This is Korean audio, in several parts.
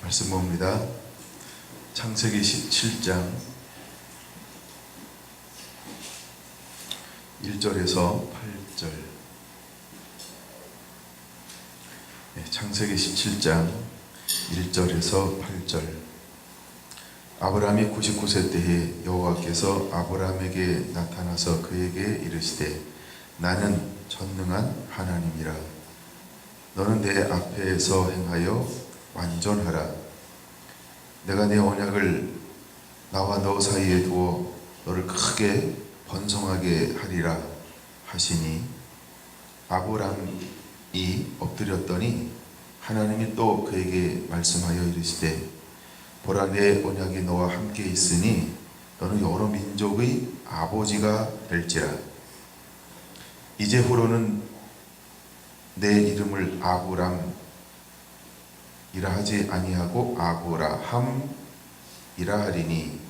말씀 봅니다. 창세기 17장 1절에서 8절. 창세기 17장 1절에서 8절. 아브라함이 99세 때에 여호와께서 아브라함에게 나타나서 그에게 이르시되 나는 전능한 하나님이라. 너는 내 앞에서 행하여 완전하라. 내가 내 언약을 나와 너 사이에 두어 너를 크게 번성하게 하리라 하시니 아브라함이 엎드렸더니 하나님이 또 그에게 말씀하여 이르시되 보라, 내 언약이 너와 함께 있으니 너는 여러 민족의 아버지가 될지라. 이제후로는 내 이름을 아브람이라 하지 아니하고 아브라함이라 하리니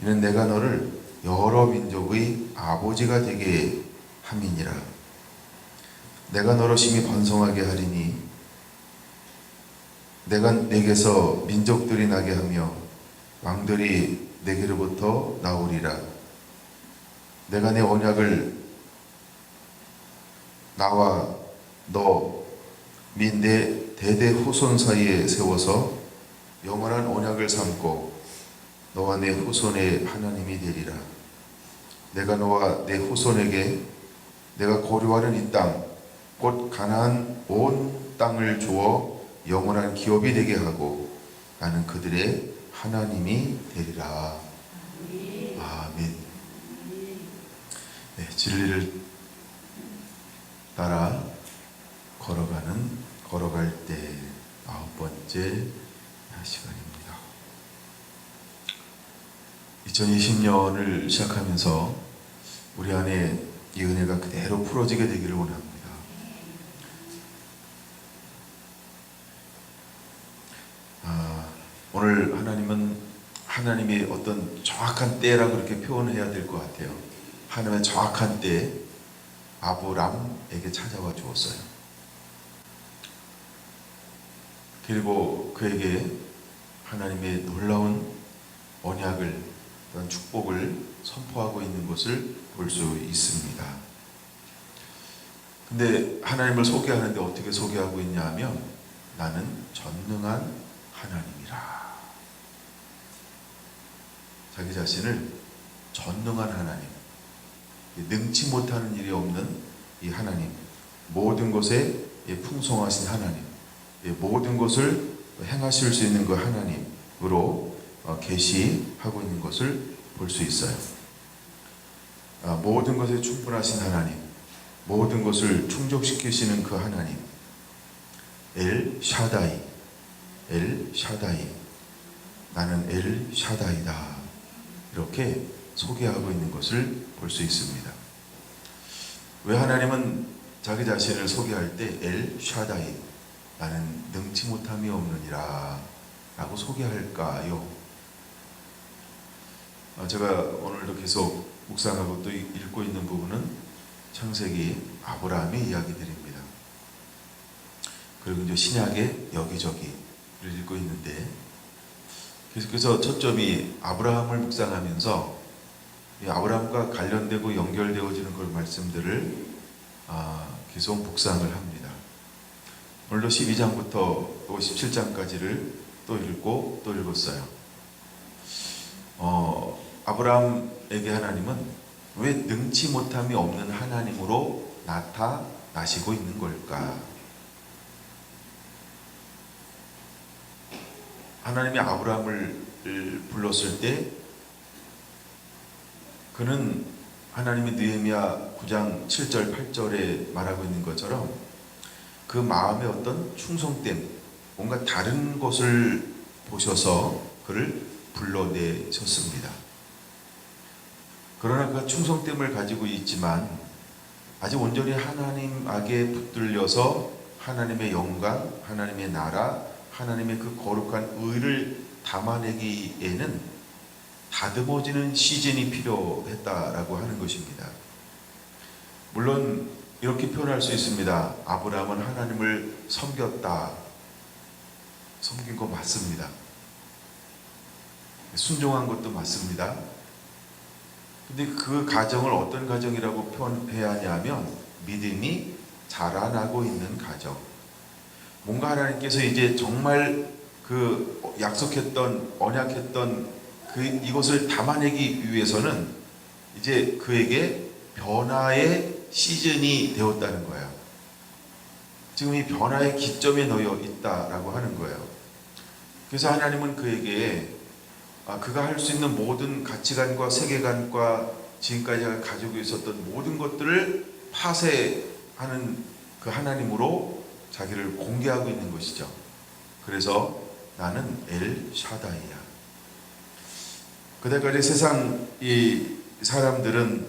이는 내가 너를 여러 민족의 아버지가 되게 함이니라. 내가 너로 심히 번성하게 하리니 내가 내게서 민족들이 나게 하며 왕들이 내게로부터 나오리라. 내가 내 언약을 나와 너 및 내 대대 후손 사이에 세워서 영원한 언약을 삼고 너와 내 후손의 하나님이 되리라. 내가 너와 내 후손에게 내가 거류하는 이 땅 곧 가나안 온 땅을 주어 영원한 기업이 되게 하고 나는 그들의 하나님이 되리라. 아멘. 진리를 따라 걸어갈 때 9번째 시간입니다. 2020년을 시작하면서 우리 안에 이 은혜가 그대로 풀어지게 되기를 원합니다. 오늘 하나님의 어떤 정확한 때라고 이렇게 표현해야 될 것 같아요. 하나님의 정확한 때에 아브람에게 찾아와 주었어요. 그리고 그에게 하나님의 놀라운 언약을, 어떤 축복을 선포하고 있는 것을 볼 수 있습니다. 근데 하나님을 소개하는데 어떻게 소개하고 있냐 하면 나는 전능한 하나님이라. 자기 자신을 전능한 하나님, 능치 못하는 일이 없는 이 하나님, 모든 것에 풍성하신 하나님, 모든 것을 행하실 수 있는 그 하나님으로 계시하고 있는 것을 볼 수 있어요. 모든 것에 충분하신 하나님, 모든 것을 충족시키시는 그 하나님, 엘 샤다이, 나는 엘 샤다이다, 이렇게 소개하고 있는 것을 볼 수 있습니다. 왜 하나님은 자기 자신을 소개할 때 엘 샤다이, 나는 능치 못함이 없느니라 라고 소개할까요? 제가 오늘도 계속 묵상하고 또 읽고 있는 부분은 창세기 아브라함의 이야기들입니다. 그리고 이제 신약의 여기저기를 읽고 있는데, 그래서 초점이 아브라함을 묵상하면서 아브라함과 관련되고 연결되어지는 그런 말씀들을 계속 묵상을 합니다. 오늘도 12장부터 17장까지를 또 읽고 또 읽었어요. 아브라함에게 하나님은 왜 능치 못함이 없는 하나님으로 나타나시고 있는 걸까? 하나님이 아브라함을 불렀을 때 그는 하나님이 느헤미야 9장 7절 8절에 말하고 있는 것처럼 그 마음의 어떤 충성됨, 뭔가 다른 것을 보셔서 그를 불러내셨습니다. 그러나 그 충성됨을 가지고 있지만 아직 온전히 하나님에게 붙들려서 하나님의 영광, 하나님의 나라, 하나님의 그 거룩한 의를 담아내기에는 다듬어지는 시즌이 필요했다라고 하는 것입니다. 물론 이렇게 표현할 수 있습니다. 아브라함은 하나님을 섬겼다, 섬긴 거 맞습니다. 순종한 것도 맞습니다. 근데 그 가정을 어떤 가정이라고 표현해야 하냐면 믿음이 자라나고 있는 가정. 뭔가 하나님께서 이제 정말 그 약속했던 언약했던 이것을 담아내기 위해서는 이제 그에게 변화의 시즌이 되었다는 거예요. 지금 이 변화의 기점에 놓여 있다라고 하는 거예요. 그래서 하나님은 그에게 그가 할 수 있는 모든 가치관과 세계관과 지금까지 가지고 있었던 모든 것들을 파쇄하는 그 하나님으로 자기를 공개하고 있는 것이죠. 그래서 나는 엘 샤다이야. 그때까지 세상 이 사람들은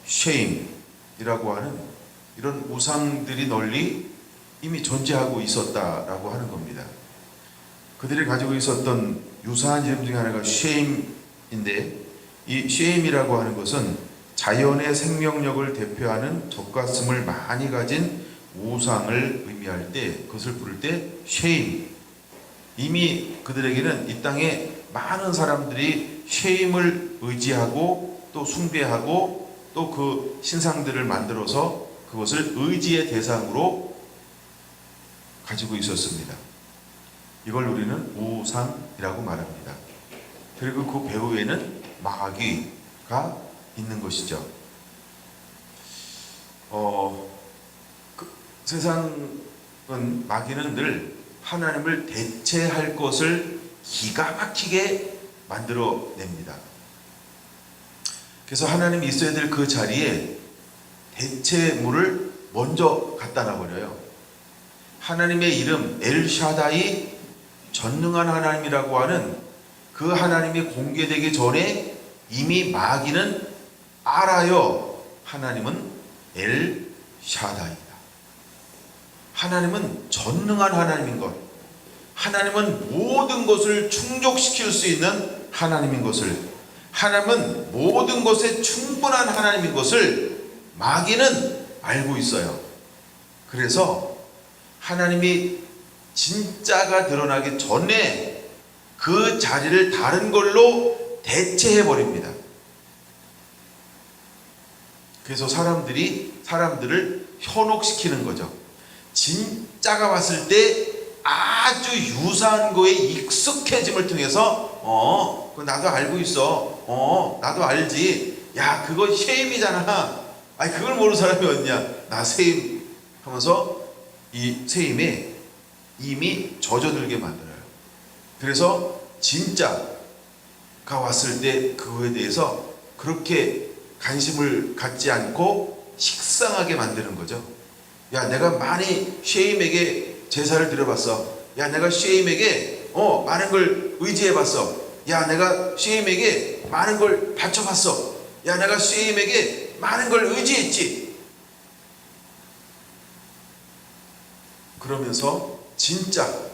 쉐임이라고 하는 이런 우상들이 널리 이미 존재하고 있었다라고 하는 겁니다. 그들이 가지고 있었던 유사한 이름 중에 하나가 쉐임인데, 이 쉐임이라고 하는 것은 자연의 생명력을 대표하는 젖가슴을 많이 가진 우상을 의미할 때, 그것을 부를 때 쉐임. 이미 그들에게는 이 땅에 많은 사람들이 쉐임을 의지하고 또 숭배하고 또 그 신상들을 만들어서 그것을 의지의 대상으로 가지고 있었습니다. 이걸 우리는 우상이라고 말합니다. 그리고 그 배후에는 마귀가 있는 것이죠. 세상은, 마귀는 늘 하나님을 대체할 것을 기가 막히게 만들어냅니다. 그래서 하나님이 있어야 될 그 자리에 대체물을 먼저 갖다 놔버려요. 하나님의 이름 엘샤다이, 전능한 하나님이라고 하는 그 하나님이 공개되기 전에 이미 마귀는 알아요. 하나님은 엘샤다이다. 하나님은 전능한 하나님인 것, 하나님은 모든 것을 충족시킬 수 있는 하나님인 것을, 하나님은 모든 것에 충분한 하나님인 것을 마귀는 알고 있어요. 그래서 하나님이 진짜가 드러나기 전에 그 자리를 다른 걸로 대체해 버립니다. 그래서 사람들을 현혹시키는 거죠. 진짜가 왔을 때 아주 유사한 거에 익숙해짐을 통해서 그거 나도 알고 있어. 나도 알지. 야, 그거 쉐임이잖아. 아니, 그걸 모르는 사람이 어딨냐. 나 세임 하면서 이 세임에 이미 젖어들게 만들어요. 그래서 진짜가 왔을 때 그거에 대해서 그렇게 관심을 갖지 않고 식상하게 만드는 거죠. 야, 내가 많이 쉐임에게 제사를 드려봤어. 야, 내가 쉐임에게 많은 걸 의지해봤어. 야, 내가 쉐임에게 많은 걸 바쳐봤어. 야, 내가 쉐임에게 많은 걸 의지했지. 그러면서 진짜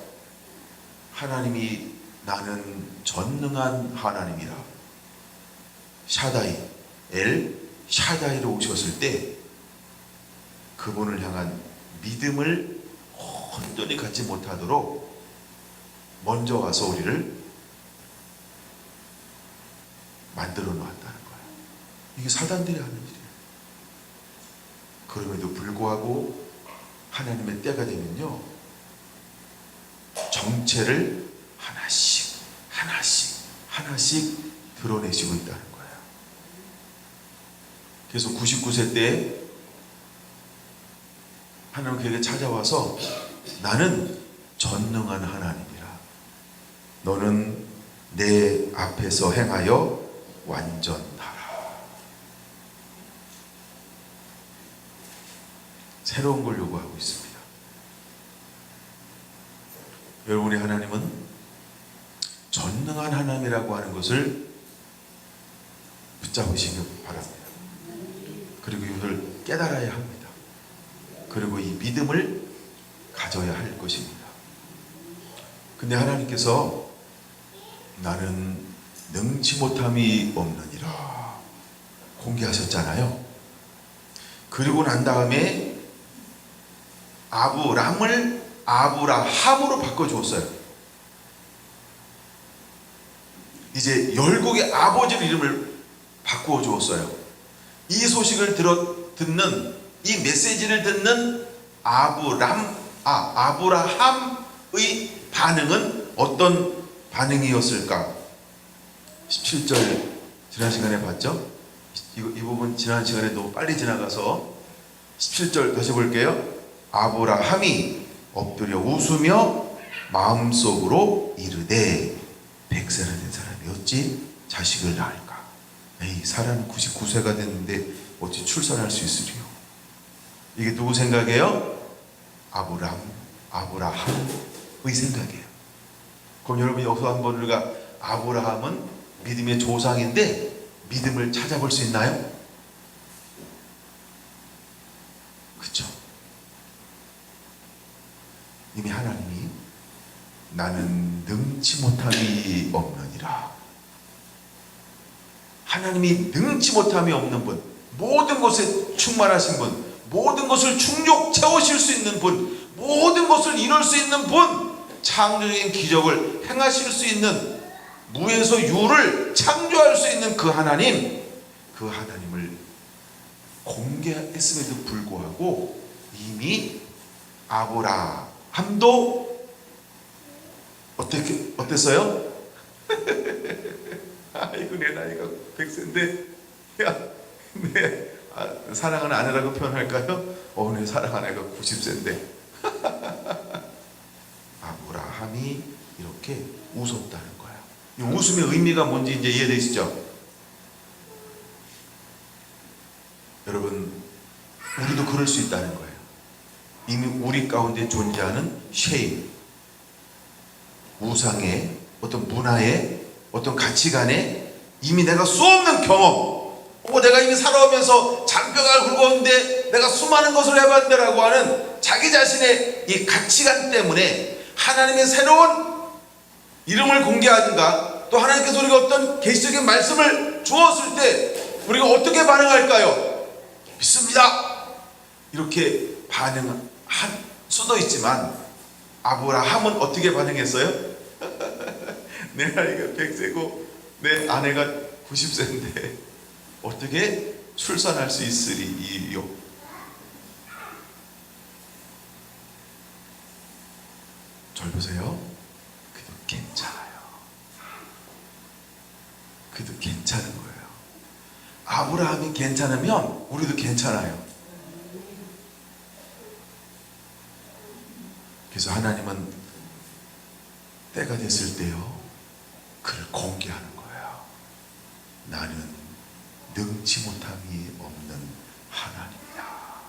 하나님이 나는 전능한 하나님이라, 샤다이, 엘 샤다이로 오셨을 때 그분을 향한 믿음을 온전히 갖지 못하도록 먼저 와서 우리를 만들어 놓았다는 거예요. 이게 사단들이 하는 일이에요. 그럼에도 불구하고 하나님의 때가 되면요, 정체를 하나씩 드러내시고 있다는 거예요. 그래서 99세 때 하나님 그에게 찾아와서 나는 전능한 하나님이라. 너는 내 앞에서 행하여 완전하라. 새로운 걸 요구하고 있습니다. 여러분의 하나님은 전능한 하나님이라고 하는 것을 붙잡으시기 바랍니다. 그리고 이것을 깨달아야 합니다. 그리고 이 믿음을 가져야 할 것입니다. 근데 하나님께서 나는 능치 못함이 없느니라 공개하셨잖아요. 그리고 난 다음에 아브람을 아브라함으로 바꿔주었어요. 이제 열국의 아버지 이름을 바꾸어 주었어요. 이 소식을 듣는, 이 메시지를 듣는 아브라함의 반응은 어떤 반응이었을까? 17절 지난 시간에 봤죠? 이 부분 지난 시간에 너무 빨리 지나가서 17절 다시 볼게요. 아브라함이 엎드려 웃으며 마음속으로 이르되 100세나 된 사람이 어찌 자식을 낳을까? 에이, 사람이 99세가 됐는데 어찌 출산할 수 있으리요? 이게 누구 생각이에요? 아브라함의 생각이에요. 그럼 여러분 여기서 한번 우리가 아브라함은 믿음의 조상인데 믿음을 찾아볼 수 있나요? 그렇죠? 이미 하나님이 나는 능치 못함이 없느니라. 하나님이 능치 못함이 없는 분, 모든 것에 충만하신 분, 모든 것을 충족 채우실 수 있는 분, 모든 것을 이룰 수 있는 분, 창조적인 기적을 행하실 수 있는, 무에서 유를 창조할 수 있는 그 하나님, 그 하나님을 공개했음에도 불구하고 이미 아브라함도 어땠어요? 아이고, 내 나이가 100세인데 사랑하는 아내라고 표현할까요? 내 사랑하는 아내가 90세인데 아브라함이 이렇게 웃었다는 거야. 이 웃음의 의미가 뭔지 이제 이해되시죠? 여러분, 우리도 그럴 수 있다는 거예요. 이미 우리 가운데 존재하는 쉐임, 우상의 어떤 문화의 어떤 가치관에 이미 내가 수없는 경험, 내가 이미 살아오면서 잔뼈가 굵었는데 내가 수많은 것을 해봤는데라고 하는 자기 자신의 이 가치관 때문에 하나님의 새로운 이름을 공개하든가 또 하나님께서 우리가 어떤 계시적인 말씀을 주었을 때 우리가 어떻게 반응할까요? 믿습니다, 이렇게 반응할 수도 있지만 아브라함은 어떻게 반응했어요? 내 나이가 100세고 내 아내가 90세인데 어떻게 출산할 수 있으리요? 절 보세요. 그도 괜찮아요. 그도 괜찮은 거예요. 아브라함이 괜찮으면 우리도 괜찮아요. 그래서 하나님은 때가 됐을 때요, 그를 공개하는 거예요. 나는 능치 못함이 없는 하나님이야.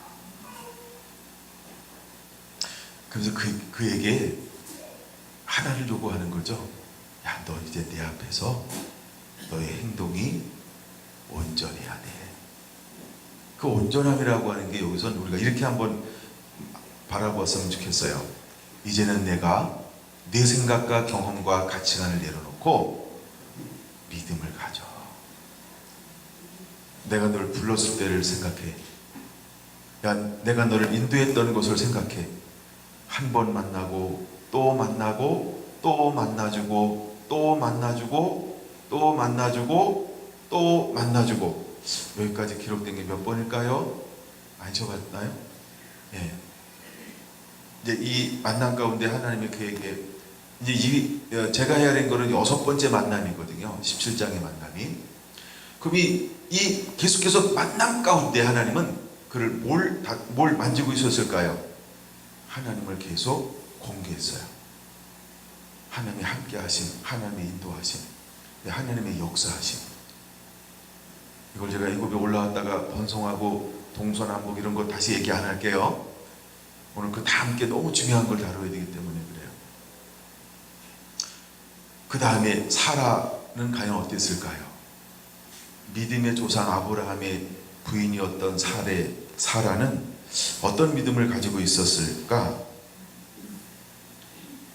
그래서 그에게 하나를 요구하는 거죠. 야, 너 이제 내 앞에서 너의 행동이 온전해야 돼. 그 온전함이라고 하는 게 여기서 우리가 이렇게 한번 바라보았으면 좋겠어요. 이제는 내가 내 생각과 경험과 가치관을 내려놓고 믿음을 가져. 내가 너를 불렀을 때를 생각해. 야, 내가 너를 인도했던 것을 생각해. 한 번 만나고 또 만나고 또 만나주고 또 만나주고 또 만나주고 또 만나주고, 여기까지 기록된 게 몇 번일까요? 많이 적었나요? 예. 이제 이 만남 가운데 하나님이 그에게 이제 제가 해야 될 거는 6번째 만남이거든요. 17장의 만남이. 그럼 이 계속해서 만남 가운데 하나님은 그를 뭘 만지고 있었을까요? 하나님을 계속 공개했어요. 하나님이 함께 하심, 하나님의 인도하심, 하나님의 역사하심. 이걸 제가 이곳에 올라왔다가 번성하고 동서남북 이런 거 다시 얘기 안 할게요. 오늘 그 다 함께 너무 중요한 걸 다뤄야 되기 때문에 그래요. 그 다음에 사라는 과연 어땠을까요? 믿음의 조상 아브라함의 부인이었던 사라는 어떤 믿음을 가지고 있었을까?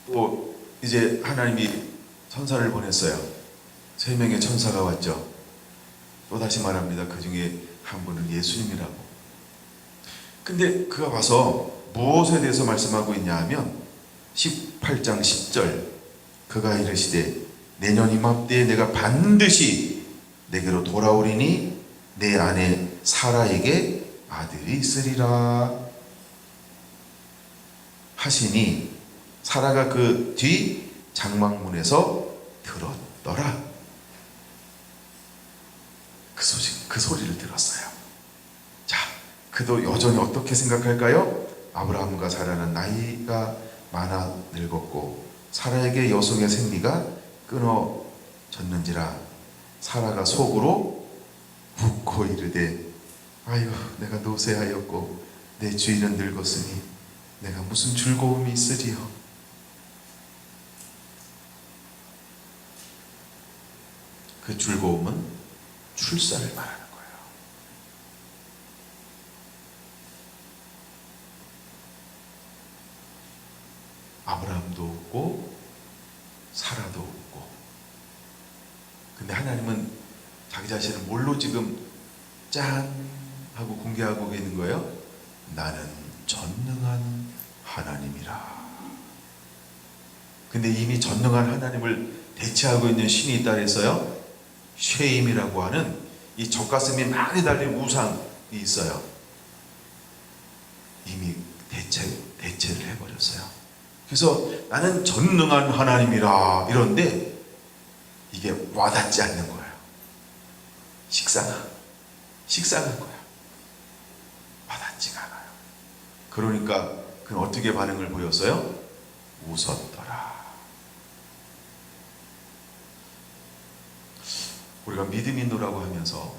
또 이제 하나님이 천사를 보냈어요. 3명의 천사가 왔죠. 또 다시 말합니다. 그 중에 한 분은 예수님이라고. 근데 그가 와서 무엇에 대해서 말씀하고 있냐 하면 18장 10절 그가 이르시되 내년 이맘때에 내가 반드시 내게로 돌아오리니 내 아내 사라에게 아들이 있으리라 하시니 사라가 그 뒤 장막문에서 들었더라. 그 소리를 들었어요. 자, 그도 여전히 어떻게 생각할까요? 아브라함과 사라는 나이가 많아 늙었고 사라에게 여성의 생리가 끊어졌는지라 사라가 속으로 묻고 이르되 아유 내가 노쇠하였고 내 주인은 늙었으니 내가 무슨 즐거움이 있으리요. 그 즐거움은 출산을 말하는 거예요. 아브라함도 없고 사라도 없고 근데 하나님은 자기 자신을 뭘로 지금 짠 하고 공개하고 있는 거예요? 나는 전능한 하나님이라. 근데 이미 전능한 하나님을 대체하고 있는 신이 있다 그랬어요. 쉐임이라고 하는 이 젖가슴이 많이 달린 우상이 있어요. 이미 대체를 해버렸어요. 그래서 나는 전능한 하나님이라 이런데 이게 와닿지 않는 거예요. 식상한 거야. 와닿지가 않아요. 그러니까 그는 어떻게 반응을 보였어요? 웃었더라. 우리가 믿음 인도라고 하면서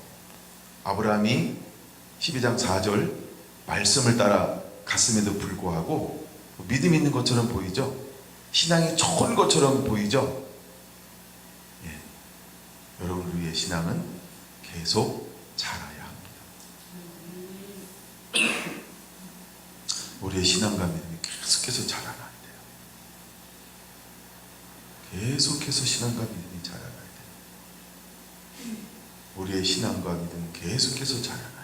아브라함이 12장 4절 말씀을 따라 갔음에도 불구하고 믿음 있는 것처럼 보이죠? 신앙이 좋은 것처럼 보이죠? 예. 여러분 우리의 신앙은 계속 자라야 합니다. 우리의 신앙과 믿음이 계속해서 자라나야 돼요. 계속해서 신앙과 믿음이 자라나야 돼요. 우리의 신앙과 믿음은 계속해서 자라나야 돼요.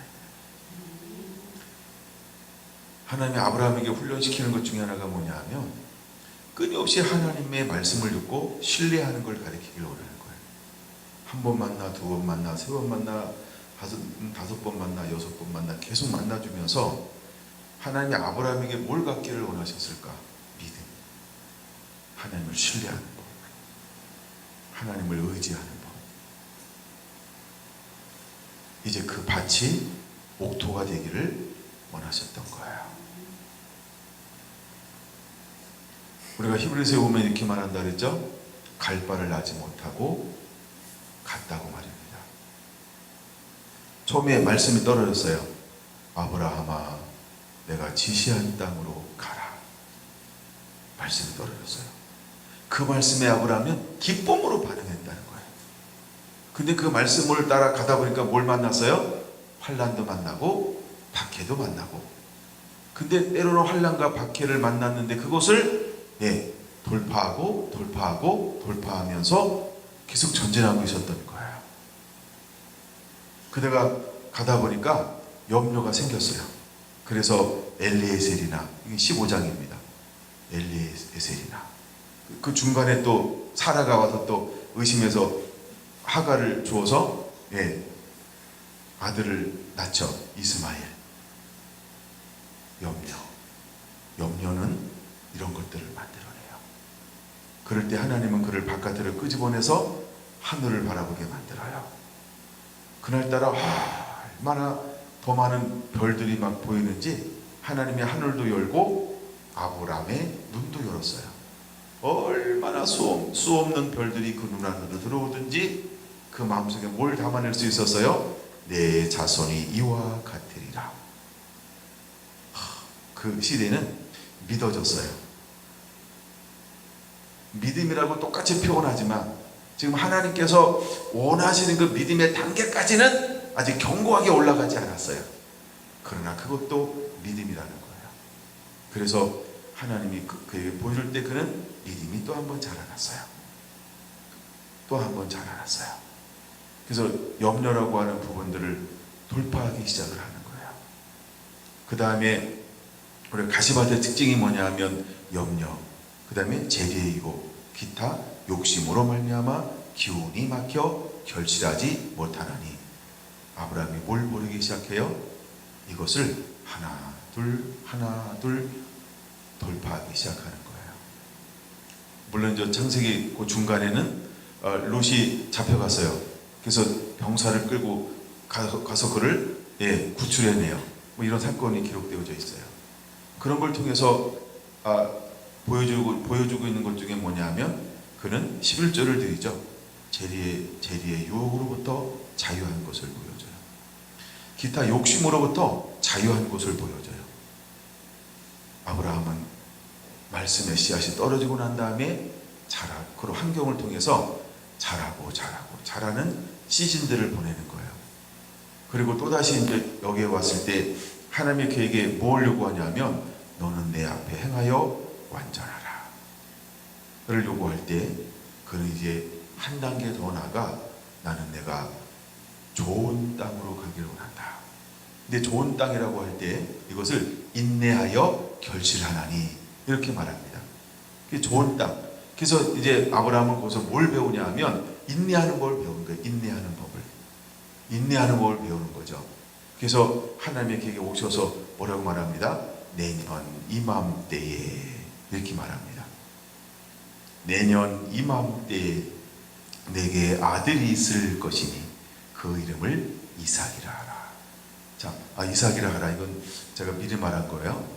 하나님이 아브라함에게 훈련시키는 것 중에 하나가 뭐냐 하면 끊임없이 하나님의 말씀을 듣고 신뢰하는 걸 가르치기를 원하는 거예요. 한 번 만나, 두 번 만나, 세 번 만나, 다섯 번 만나, 여섯 번 만나 계속 만나주면서 하나님이 아브라함에게 뭘 갖기를 원하셨을까? 믿음. 하나님을 신뢰하는 법. 하나님을 의지하는 법. 이제 그 밭이 옥토가 되기를 원하셨던 거예요. 우리가 히브리서에 보면 이렇게 말한다 그랬죠? 갈 바를 알지 못하고 갔다고 말입니다. 처음에 말씀이 떨어졌어요. 아브라함아 내가 지시한 땅으로 가라. 말씀이 떨어졌어요. 그 말씀에 아브라함은 기쁨으로 반응했다는 거예요. 근데 그 말씀을 따라 가다 보니까 뭘 만났어요? 환난도 만나고 박해도 만나고. 근데 때로는 환난과 박해를 만났는데 그것을 돌파하면서 계속 전진하고 있었던 거예요. 그대가 가다 보니까 염려가 생겼어요. 그래서 엘리에셀이나 이게 15장입니다. 엘리에셀이나 그 중간에 또 사라가 와서 또 의심해서 하가를 주어서 아들을 낳죠. 이스마엘. 염려는 이런 것들을 만들어내요. 그럴 때 하나님은 그를 바깥으로 끄집어내서 하늘을 바라보게 만들어요. 그날따라 얼마나 더 많은 별들이 막 보이는지 하나님의 하늘도 열고 아브라함의 눈도 열었어요. 얼마나 수 없는 별들이 그 눈 안으로 들어오든지 그 마음속에 뭘 담아낼 수 있었어요? 내 자손이 이와 같으리라. 그 시대는 믿어졌어요. 믿음이라고 똑같이 표현하지만 지금 하나님께서 원하시는 그 믿음의 단계까지는 아직 견고하게 올라가지 않았어요. 그러나 그것도 믿음이라는 거예요. 그래서 하나님이 그에게 보여줄 때 그는 믿음이 또 한 번 자라났어요. 또 한 번 자라났어요. 그래서 염려라고 하는 부분들을 돌파하기 시작을 하는 거예요. 그 다음에 우리 가시밭의 특징이 뭐냐 하면 염려. 그 다음에 재리의 유혹, 기타 욕심으로 말미암아 기운이 막혀 결실하지 못하나니. 아브라함이 뭘 모르기 시작해요? 이것을 하나 둘 돌파하기 시작하는 거예요. 물론 저 창세기 그 중간에는 롯이 잡혀갔어요. 그래서 병사를 끌고 가서 그를 구출해내요. 뭐 이런 사건이 기록되어져 있어요. 그런 걸 통해서 보여주고 있는 것 중에 뭐냐면 그는 11절을 드리죠. 재리의 유혹으로부터 자유한 것을 보여줘요. 기타 욕심으로부터 자유한 것을 보여줘요. 아브라함은 말씀의 씨앗이 떨어지고 난 다음에 자라고, 그런 환경을 통해서 자라는 시즌들을 보내는 거예요. 그리고 또다시 이제 여기에 왔을 때 하나님이 그에게 뭘 요구하냐면 너는 내 앞에 행하여 완전하라 를 요구할 때 그는 이제 한 단계 더 나아가 나는 내가 좋은 땅으로 가기를 원한다. 근데 좋은 땅이라고 할 때 이것을 인내하여 결실하나니 이렇게 말합니다. 그게 좋은 땅. 그래서 이제 아브라함은 거기서 뭘 배우냐 하면 인내하는 걸 배우는 거예요. 인내하는 법을 배우는 거죠. 그래서 하나님의 그에게 오셔서 뭐라고 말합니다? 내년 이맘때에 이렇게 말합니다. 내년 이맘때에 내게 아들이 있을 것이니 그 이름을 이삭이라 하라. 자, 이삭이라 하라. 이건 제가 미리 말한 거예요.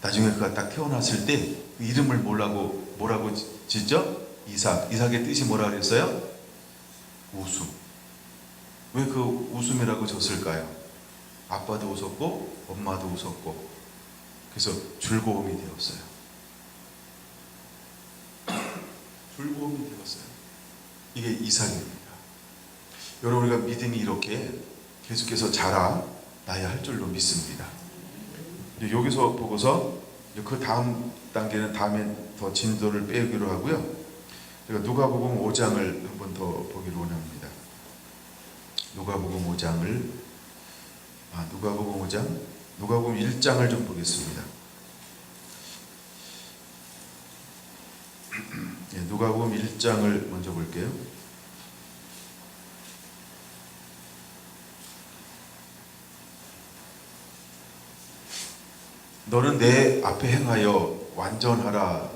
나중에 그가 딱 태어났을 때 그 이름을 뭐라고 짓죠? 이삭의 뜻이 뭐라 그랬어요? 웃음. 왜 그 웃음이라고 졌을까요? 아빠도 웃었고 엄마도 웃었고 그래서 즐거움이 되었어요. 즐거움이 되었어요. 이게 이삭입니다. 여러분, 우리가 믿음이 이렇게 계속해서 자라나야 할 줄로 믿습니다. 여기서 보고서 그 다음 단계는 다음엔 더 진도를 빼기로 하고요. 제가 누가복음 5장을 한번 더 보기로 원합니다. 누가복음 5장, 누가복음 1장을 좀 보겠습니다. 누가복음 1장을 먼저 볼게요. 너는 내 앞에 행하여 완전하라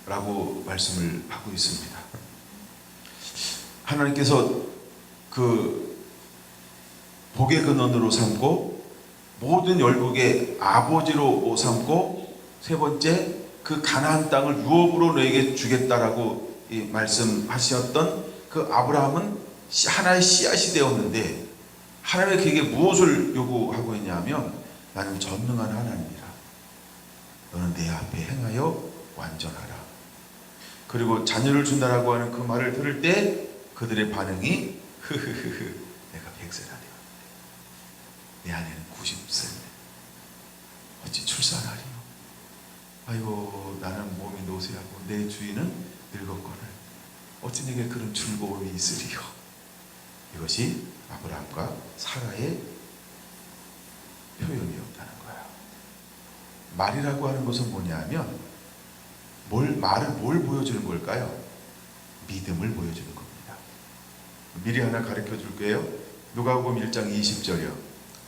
라고 말씀을 하고 있습니다. 하나님께서 그 복의 근원으로 삼고 모든 열국의 아버지로 삼고 세 번째 그 가나안 땅을 유업으로 너에게 주겠다라고 말씀하셨던 그 아브라함은 하나의 씨앗이 되었는데 하나님이 그에게 무엇을 요구하고 있냐면 나는 전능한 하나님이라. 너는 내 앞에 행하여 완전하라. 그리고 자녀를 준다라고 하는 그 말을 들을 때 그들의 반응이 내가 100세나 되었는데 내 아내는 90세인데 어찌 출산하리요. 아이고 나는 몸이 노쇠하고 내 주인은 늙었거늘 어찌 내게 그런 즐거움이 있으리요. 이것이 아브라함과 사라의 표현이었다는 거예요. 말이라고 하는 것은 뭐냐면 말을 뭘 보여주는 걸까요? 믿음을 보여주는 겁니다. 미리 하나 가르쳐 줄게요. 누가복음 1장 20절이요.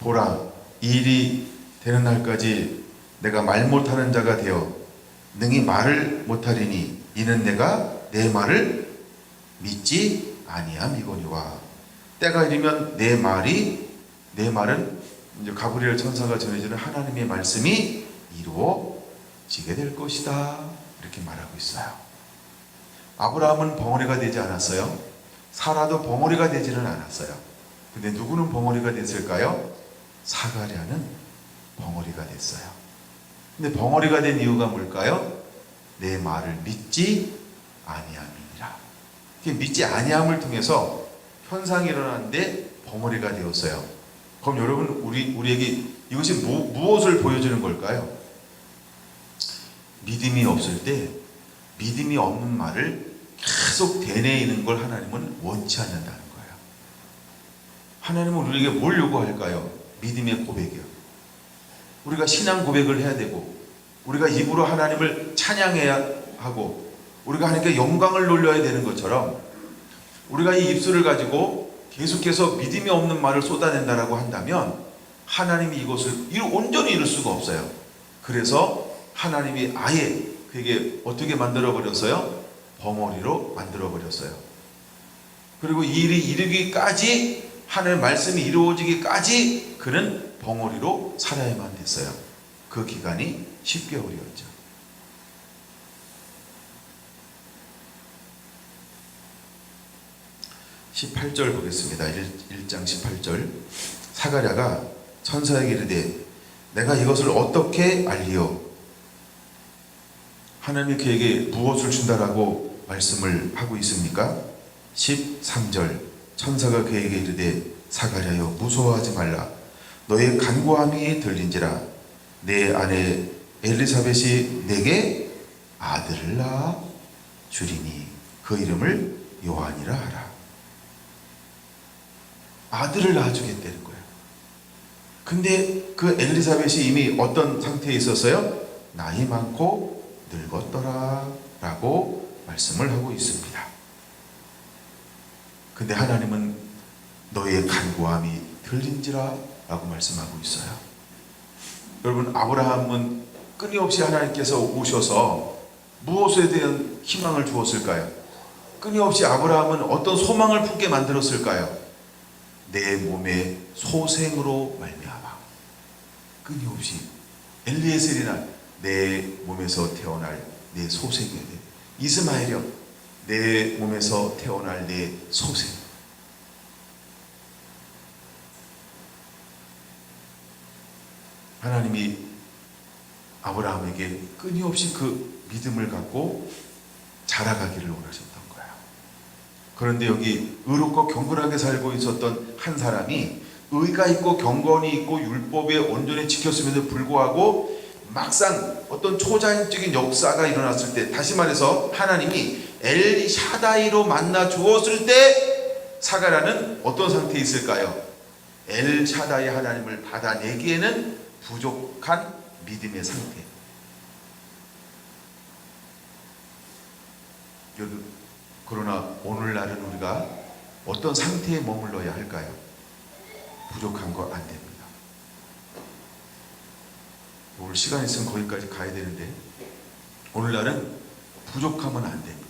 보라, 이 일이 되는 날까지 내가 말 못하는 자가 되어 능히 말을 못하리니 이는 내가 내 말을 믿지 아니함이거니와. 때가 이르면 내 말은 이제 가브리엘 천사가 전해주는 하나님의 말씀이 이루어지게 될 것이다. 이렇게 말하고 있어요. 아브라함은 벙어리가 되지 않았어요. 사라도 벙어리가 되지는 않았어요. 근데 누구는 벙어리가 됐을까요? 사가랴는 벙어리가 됐어요. 근데 벙어리가 된 이유가 뭘까요? 내 말을 믿지 아니함이니라. 믿지 아니함을 통해서 현상이 일어났는데 벙어리가 되었어요. 그럼 여러분 우리에게 이것이 무엇을 보여주는 걸까요? 믿음이 없을 때 믿음이 없는 말을 계속 되뇌이는 걸 하나님은 원치 않는다는 거예요. 하나님은 우리에게 뭘 요구할까요? 믿음의 고백이요. 우리가 신앙 고백을 해야 되고 우리가 입으로 하나님을 찬양해야 하고 우리가 하나님께 영광을 돌려야 되는 것처럼 우리가 이 입술을 가지고 계속해서 믿음이 없는 말을 쏟아낸다라고 한다면 하나님이 이것을 온전히 이룰 수가 없어요. 그래서 하나님이 아예 그에게 어떻게 만들어 버렸어요? 벙어리로 만들어 버렸어요. 그리고 이 일이 이르기까지, 하나님의 말씀이 이루어지기까지 그는 벙어리로 살아야만 됐어요. 그 기간이 10개월이었죠. 18절 보겠습니다. 1장 18절. 사가랴가 천사에게 이르되 내가 이것을 어떻게 알리오? 하나님이 그에게 무엇을 준다라고 말씀을 하고 있습니까? 13절. 천사가 그에게 이르되 사가랴여 무서워하지 말라. 너의 간구함이 들린지라. 내 아내 엘리사벳이 내게 아들을 낳아 주리니 그 이름을 요한이라 하라. 아들을 낳아주겠다는 거예요. 근데 그 엘리사벳이 이미 어떤 상태에 있었어요? 나이 많고 늙었더라 라고 말씀을 하고 있습니다. 근데 하나님은 너의 간구함이 들린지라 라고 말씀하고 있어요. 여러분, 아브라함은 끊임없이 하나님께서 오셔서 무엇에 대한 희망을 주었을까요? 끊임없이 아브라함은 어떤 소망을 품게 만들었을까요? 내 몸의 소생으로 말미암아. 끊임없이 엘리에셀이나 내 몸에서 태어날 내 소생이어야 돼. 이스마엘이여 내 몸에서 태어날 내 소생. 하나님이 아브라함에게 끊임없이 그 믿음을 갖고 자라가기를 원하셨던 거예요. 그런데 여기 의롭고 경건하게 살고 있었던 한 사람이 의가 있고 경건이 있고 율법에 온전히 지켰음에도 불구하고 막상 어떤 초자연적인 역사가 일어났을 때, 다시 말해서 하나님이 엘샤다이로 만나 주었을 때 사가랴는 어떤 상태에 있을까요? 엘샤다이 하나님을 받아내기에는 부족한 믿음의 상태. 그러나 오늘날은 우리가 어떤 상태에 머물러야 할까요? 부족한 거 안 됩니다. 오늘 시간 있으면 거기까지 가야 되는데 오늘날은 부족하면 안 됩니다.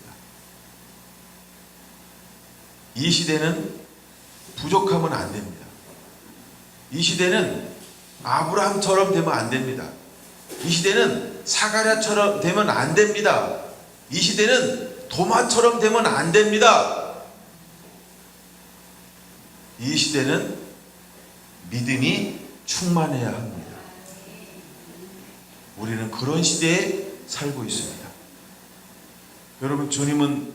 이 시대는 부족하면 안 됩니다. 이 시대는 아브라함처럼 되면 안 됩니다. 이 시대는 사가랴처럼 되면 안 됩니다. 이 시대는 도마처럼 되면 안 됩니다. 이 시대는 믿음이 충만해야 합니다. 우리는 그런 시대에 살고 있습니다. 여러분, 주님은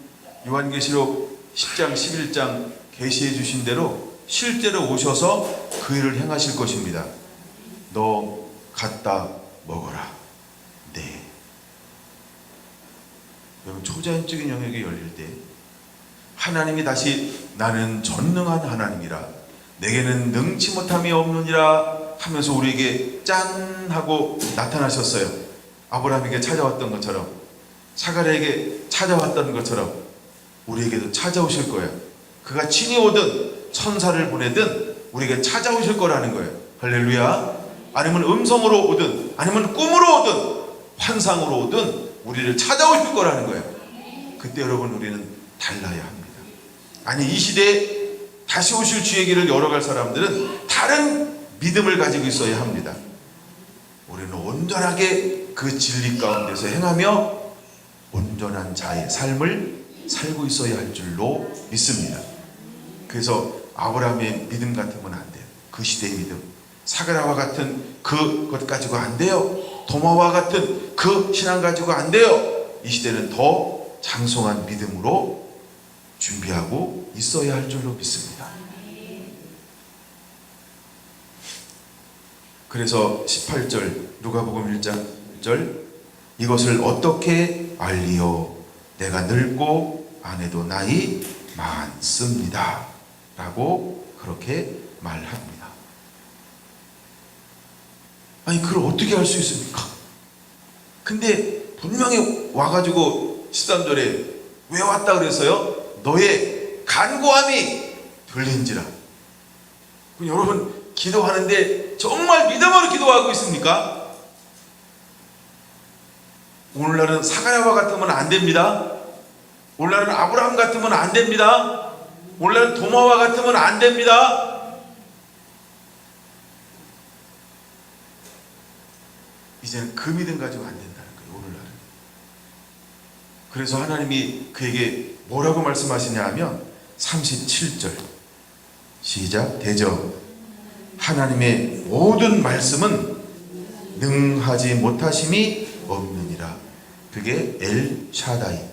요한계시록 10장 11장 계시해 주신 대로 실제로 오셔서 그 일을 행하실 것입니다. 너 갖다 먹어라. 네. 여러분, 초자연적인 영역이 열릴 때 하나님이 다시 나는 전능한 하나님이라 내게는 능치 못함이 없느니라 하면서 우리에게 짠 하고 나타나셨어요. 아브라함에게 찾아왔던 것처럼, 사가랴에게 찾아왔던 것처럼 우리에게도 찾아오실 거예요. 그가 친히 오든 천사를 보내든 우리에게 찾아오실 거라는 거예요. 할렐루야. 아니면 음성으로 오든 아니면 꿈으로 오든 환상으로 오든 우리를 찾아오실 거라는 거예요. 그때 여러분, 우리는 달라야 합니다. 아니, 이 시대에 다시 오실 주의 길을 열어갈 사람들은 다른 믿음을 가지고 있어야 합니다. 우리는 온전하게 그 진리 가운데서 행하며 온전한 자의 삶을 살고 있어야 할 줄로 믿습니다. 그래서 아브라함의 믿음 같으면 안 돼요. 그 시대의 믿음. 사가랴와 같은 그것 가지고 안 돼요. 도마와 같은 그 신앙 가지고 안 돼요. 이 시대는 더 장성한 믿음으로 준비하고 있어야 할 줄로 믿습니다. 그래서 18절 누가복음 1장 1절 이것을 어떻게 알리오? 내가 늙고 아내도 나이 많습니다 라고 그렇게 말합니다. 아니, 그걸 어떻게 알 수 있습니까? 근데 분명히 와가지고 13절에 왜 왔다 그랬어요? 너의 간구함이 들린지라. 여러분 기도하는데 정말 믿음으로 기도하고 있습니까? 오늘날은 사가랴와 같으면 안 됩니다. 오늘날은 아브라함 같으면 안 됩니다. 오늘날은 도마와 같으면 안 됩니다. 이제는 그 믿음 가지고 안 된다는 거예요. 오늘날은. 그래서 하나님이 그에게 뭐라고 말씀하시냐 하면 37절 시작. 대저 하나님의 모든 말씀은 능하지 못하심이 없느니라. 그게 엘 샤다이.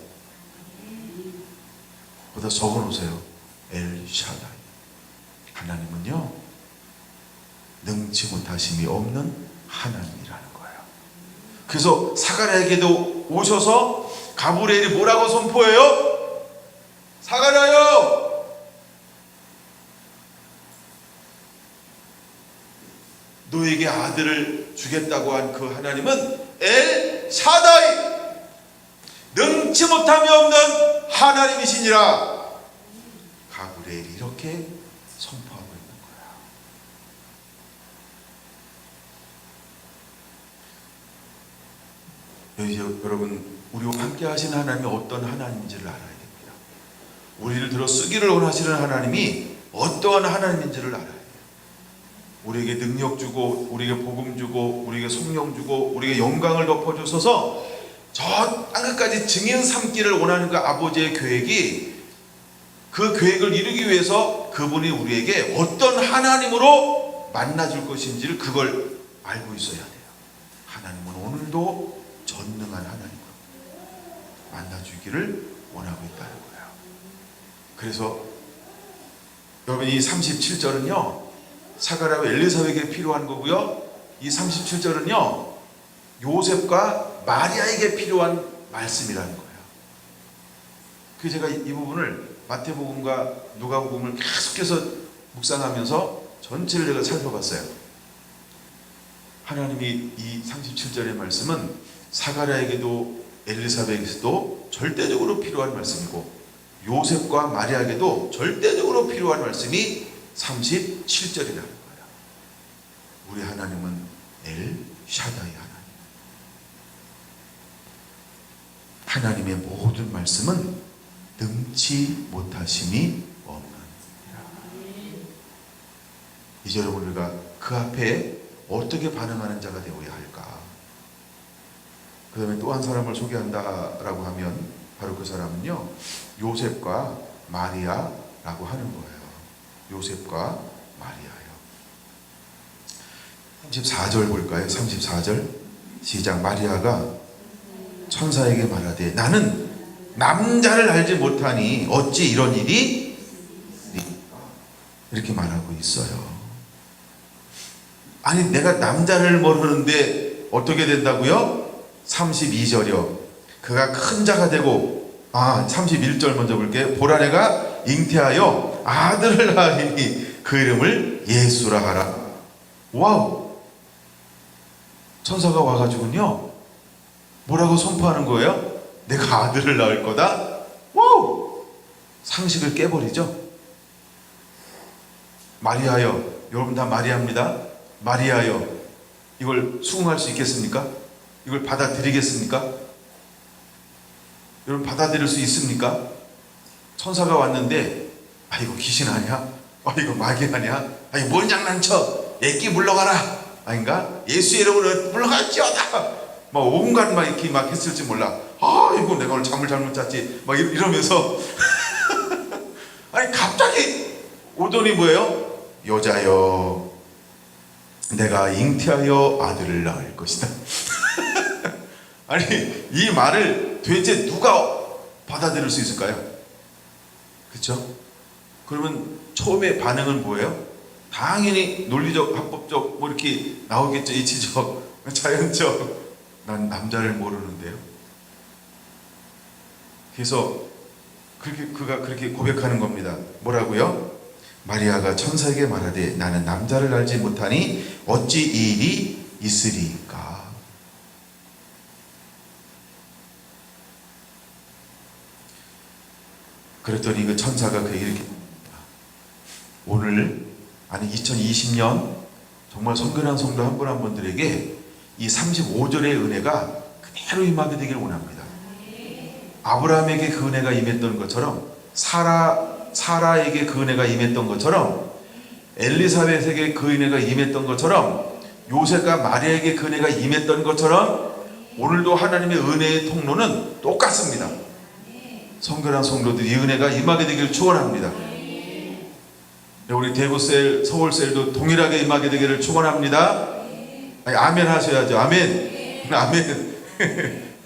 거기다 적어놓으세요. 엘 샤다이. 하나님은요 능치 못하심이 없는 하나님이라는 거예요. 그래서 사가랴에게도 오셔서 가브리엘이 뭐라고 선포해요? 사가랴여, 너에게 아들을 주겠다고 한 그 하나님은 엘 샤다이, 능치 못함이 없는 하나님이시니라. 가브리엘이 이렇게 선포하고 있는 거예요. 여러분, 우리와 함께 하시는 하나님이 어떤 하나님인지를 알아야 됩니다. 우리를 들어 쓰기를 원하시는 하나님이 어떠한 하나님인지를 알아야 돼요. 우리에게 능력 주고, 우리에게 복음 주고, 우리에게 성령 주고, 우리에게 영광을 덮어주셔서 저 땅끝까지 증인 삼기를 원하는 그 아버지의 계획이, 그 계획을 이루기 위해서 그분이 우리에게 어떤 하나님으로 만나줄 것인지를 그걸 알고 있어야 돼요. 하나님은 오늘도 전능한 하나님으로 만나주기를 원하고 있다는 거예요. 그래서 여러분, 이 37절은요 사가랴와 엘리사벳에게 필요한 거고요, 이 37절은요 요셉과 마리아에게 필요한 말씀이라는 거예요. 그래서 제가 이 부분을 마태복음과 누가복음을 계속해서 묵상하면서 전체를 제가 살펴봤어요. 하나님이 이 37절의 말씀은 사가랴에게도 엘리사벳에게도 절대적으로 필요한 말씀이고, 요셉과 마리아에게도 절대적으로 필요한 말씀이 37절이라는 거예요. 우리 하나님은 엘 샤다이 하나님. 하나님의 모든 말씀은 능치 못하심이 없느니라. 이제 우리가 그 앞에 어떻게 반응하는 자가 되어야 할까? 그 다음에 또 한 사람을 소개한다라고 하면 바로 그 사람은요 요셉과 마리아라고 하는 거예요. 요셉과 마리아요. 34절 볼까요? 34절 시작. 마리아가 천사에게 말하되 나는 남자를 알지 못하니 어찌 이런 일이, 이렇게 말하고 있어요. 아니 내가 남자를 모르는데 어떻게 된다고요? 32절이요. 그가 큰 자가 되고, 31절 먼저 볼게요. 보라 내가 잉태하여 아들을 낳으니 그 이름을 예수라 하라. 와우. 천사가 와가지고요 뭐라고 선포하는 거예요? 내가 아들을 낳을 거다. 와우. 상식을 깨버리죠. 마리아여, 여러분 다 마리아입니다. 마리아여, 이걸 수긍할 수 있겠습니까? 이걸 받아들이겠습니까? 여러분 받아들일 수 있습니까? 천사가 왔는데 이거 귀신 아니야? 이거 마귀 아니야? 이거 뭔 장난쳐? 애기 물러가라 아닌가? 예수의 이름으로 물러갈지어다 막 온갖 막 이렇게 막 했을지 몰라. 이거 내가 오늘 잠을 잘못 잤지 막 이러면서 아니 갑자기 오더니 뭐예요? 여자여, 내가 잉태하여 아들을 낳을 것이다. 아니 이 말을 도대체 누가 받아들일 수 있을까요? 그렇죠? 그러면 처음에 반응은 뭐예요? 당연히 논리적, 합법적 뭐 이렇게 나오겠죠. 이치적, 자연적. 난 남자를 모르는데요. 그래서 그가 그렇게 고백하는 겁니다. 뭐라고요? 마리아가 천사에게 말하되 나는 남자를 알지 못하니 어찌 이 일이 있으리까? 그랬더니 그 천사가 그에게 이렇게 오늘 아니 2020년 정말 성결한 성도 한 분 한 분들에게 이 35절의 은혜가 그대로 임하게 되길 원합니다. 아브라함에게 그 은혜가 임했던 것처럼 사라에게 그 은혜가 임했던 것처럼 엘리사벳에게 그 은혜가 임했던 것처럼 요셉과 마리아에게 그 은혜가 임했던 것처럼 오늘도 하나님의 은혜의 통로는 똑같습니다. 성결한 성도들이 이 은혜가 임하게 되기를 축원합니다. 우리 대구셀, 서울셀도 동일하게 임하게 되기를 축원합니다. 아멘 하셔야죠. 아멘. 아멘.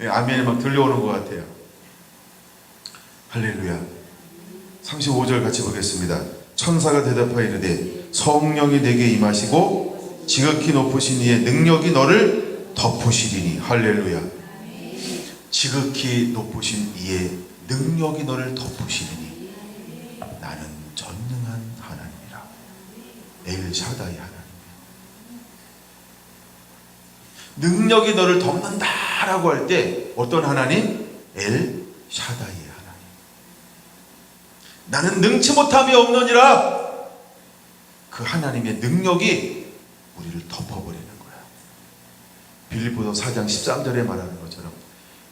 아멘이 막 들려오는 것 같아요. 할렐루야. 35절 같이 보겠습니다. 천사가 대답하여 이르되 성령이 내게 임하시고 지극히 높으신 이의 능력이 너를 덮으시리니. 할렐루야. 지극히 높으신 이의 능력이 너를 덮으시리니 나는 전능한 하나님이라. 엘샤다이 하나님. 능력이 너를 덮는다라고 할 때 어떤 하나님? 엘샤다이의 하나님. 나는 능치 못함이 없느니라. 그 하나님의 능력이 우리를 덮어버리는 거야. 빌립보서 4장 13절에 말하는 것처럼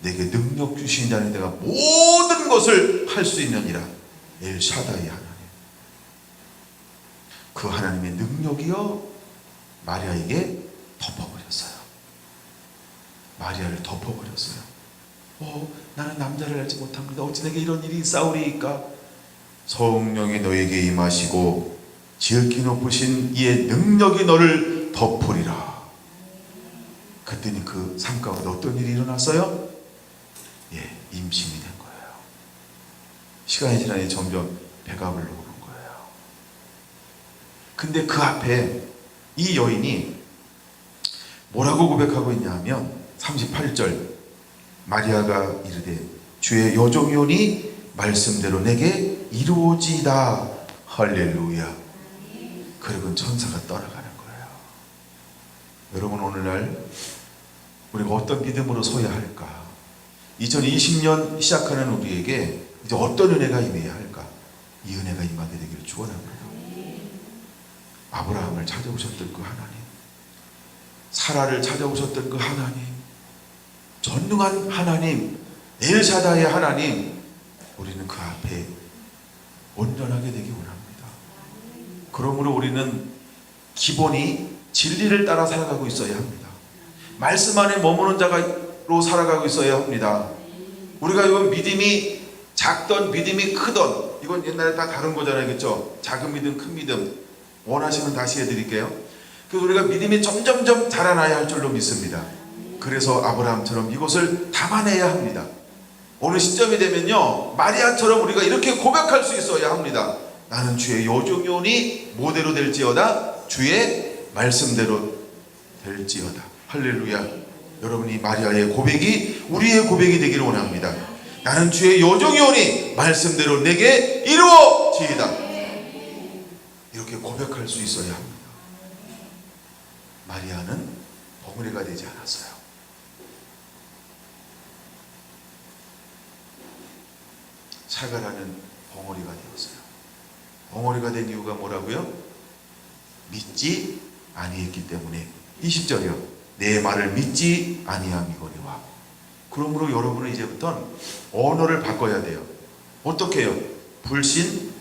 내게 능력 주신 자는 내가 모든 것을 할 수 있느니라. 엘샤다이 하나님. 그 하나님의 능력이요 마리아에게 덮어버렸어요. 마리아를 덮어버렸어요. 나는 남자를 알지 못합니다. 어찌 내게 이런 일이 있사오리이까. 성령이 너에게 임하시고 지극히 높으신 이의 능력이 너를 덮으리라. 그랬더니 그 삶 가운데 어떤 일이 일어났어요? 임신이 된 거예요. 시간이 지나니 점점 배가 불러오는 거예요. 근데 그 앞에 이 여인이 뭐라고 고백하고 있냐 하면 38절 마리아가 이르되 주의 여종이오니 말씀대로 내게 이루어지이다. 할렐루야. 그리고 천사가 떠나가는 거예요. 여러분 오늘날 우리가 어떤 믿음으로 서야 할까? 2020년 시작하는 우리에게 이제 어떤 은혜가 임해야 할까? 이 은혜가 임하게 되기를 축원합니다. 아브라함을 찾아오셨던 그 하나님, 사라를 찾아오셨던 그 하나님, 전능한 하나님, 엘샤다의 하나님, 우리는 그 앞에 온전하게 되기 원합니다. 그러므로 우리는 기본이 진리를 따라 살아가고 있어야 합니다. 말씀 안에 머무는 자로 살아가고 있어야 합니다. 우리가 이건 믿음이 작던 믿음이 크던 이건 옛날에 다 다른 거잖아요. 그렇죠? 작은 믿음, 큰 믿음 원하시면 다시 해드릴게요. 그래서 우리가 믿음이 점점점 자라나야 할 줄로 믿습니다. 그래서 아브라함처럼 이것을 담아내야 합니다. 어느 시점이 되면요 마리아처럼 우리가 이렇게 고백할 수 있어야 합니다. 나는 주의 여종이오니 모대로 될지어다. 주의 말씀대로 될지어다. 할렐루야. 여러분이 마리아의 고백이 우리의 고백이 되기를 원합니다. 나는 주의 여종이오니 말씀대로 내게 이루어지이다. 이렇게 고백할 수 있어야 합니다. 마리아는 벙어리가 되지 않았어요. 사가라는 벙어리가 되었어요. 벙어리가 된 이유가 뭐라고요? 믿지 아니했기 때문에. 20절이요. 내 말을 믿지 아니함이거니와. 그러므로 여러분은 이제부터는 언어를 바꿔야 돼요. 어떻게 해요? 불신,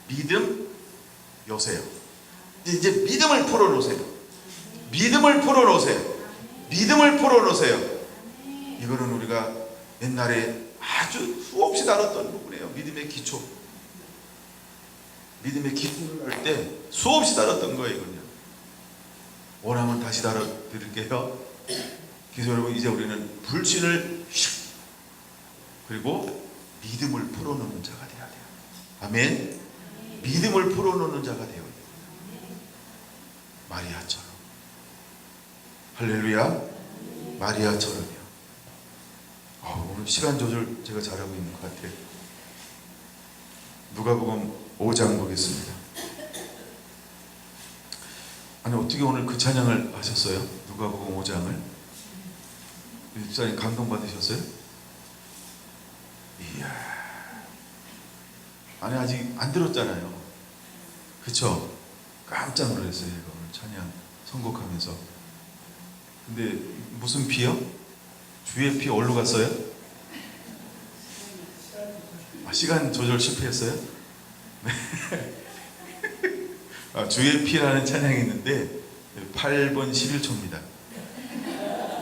믿음, 여세요. 이제 믿음을 풀어놓으세요. 믿음을 풀어놓으세요. 믿음을 풀어놓으세요. 이거는 우리가 옛날에 아주 수없이 다뤘던 부분이에요. 믿음의 기초. 믿음의 기초를 할 때 수없이 다뤘던 거예요. 이건요. 원하면 다시 다뤄드릴게요. 그래서 여러분 이제 우리는 불신을 그리고 믿음을 풀어놓는 자가 돼야 돼요. 아멘. 믿음을 풀어놓는 자가 되어야 돼요. 마리아처럼. 할렐루야. 마리아처럼요. 오늘 시간 조절 제가 잘하고 있는 것 같아요. 누가복음 5장 보겠습니다. 아니 어떻게 오늘 그 찬양을 하셨어요? 누가복음 5장을? 집사님 감동받으셨어요? 이야, 아니 아직 안 들었잖아요. 그쵸? 깜짝 놀랐어요. 이거 오늘 찬양 선곡하면서. 근데 무슨 피요? 주의 피 어디로 갔어요? 시간 조절 실패했어요? 네. 주의 피라는 찬양이 있는데 8분 11초입니다.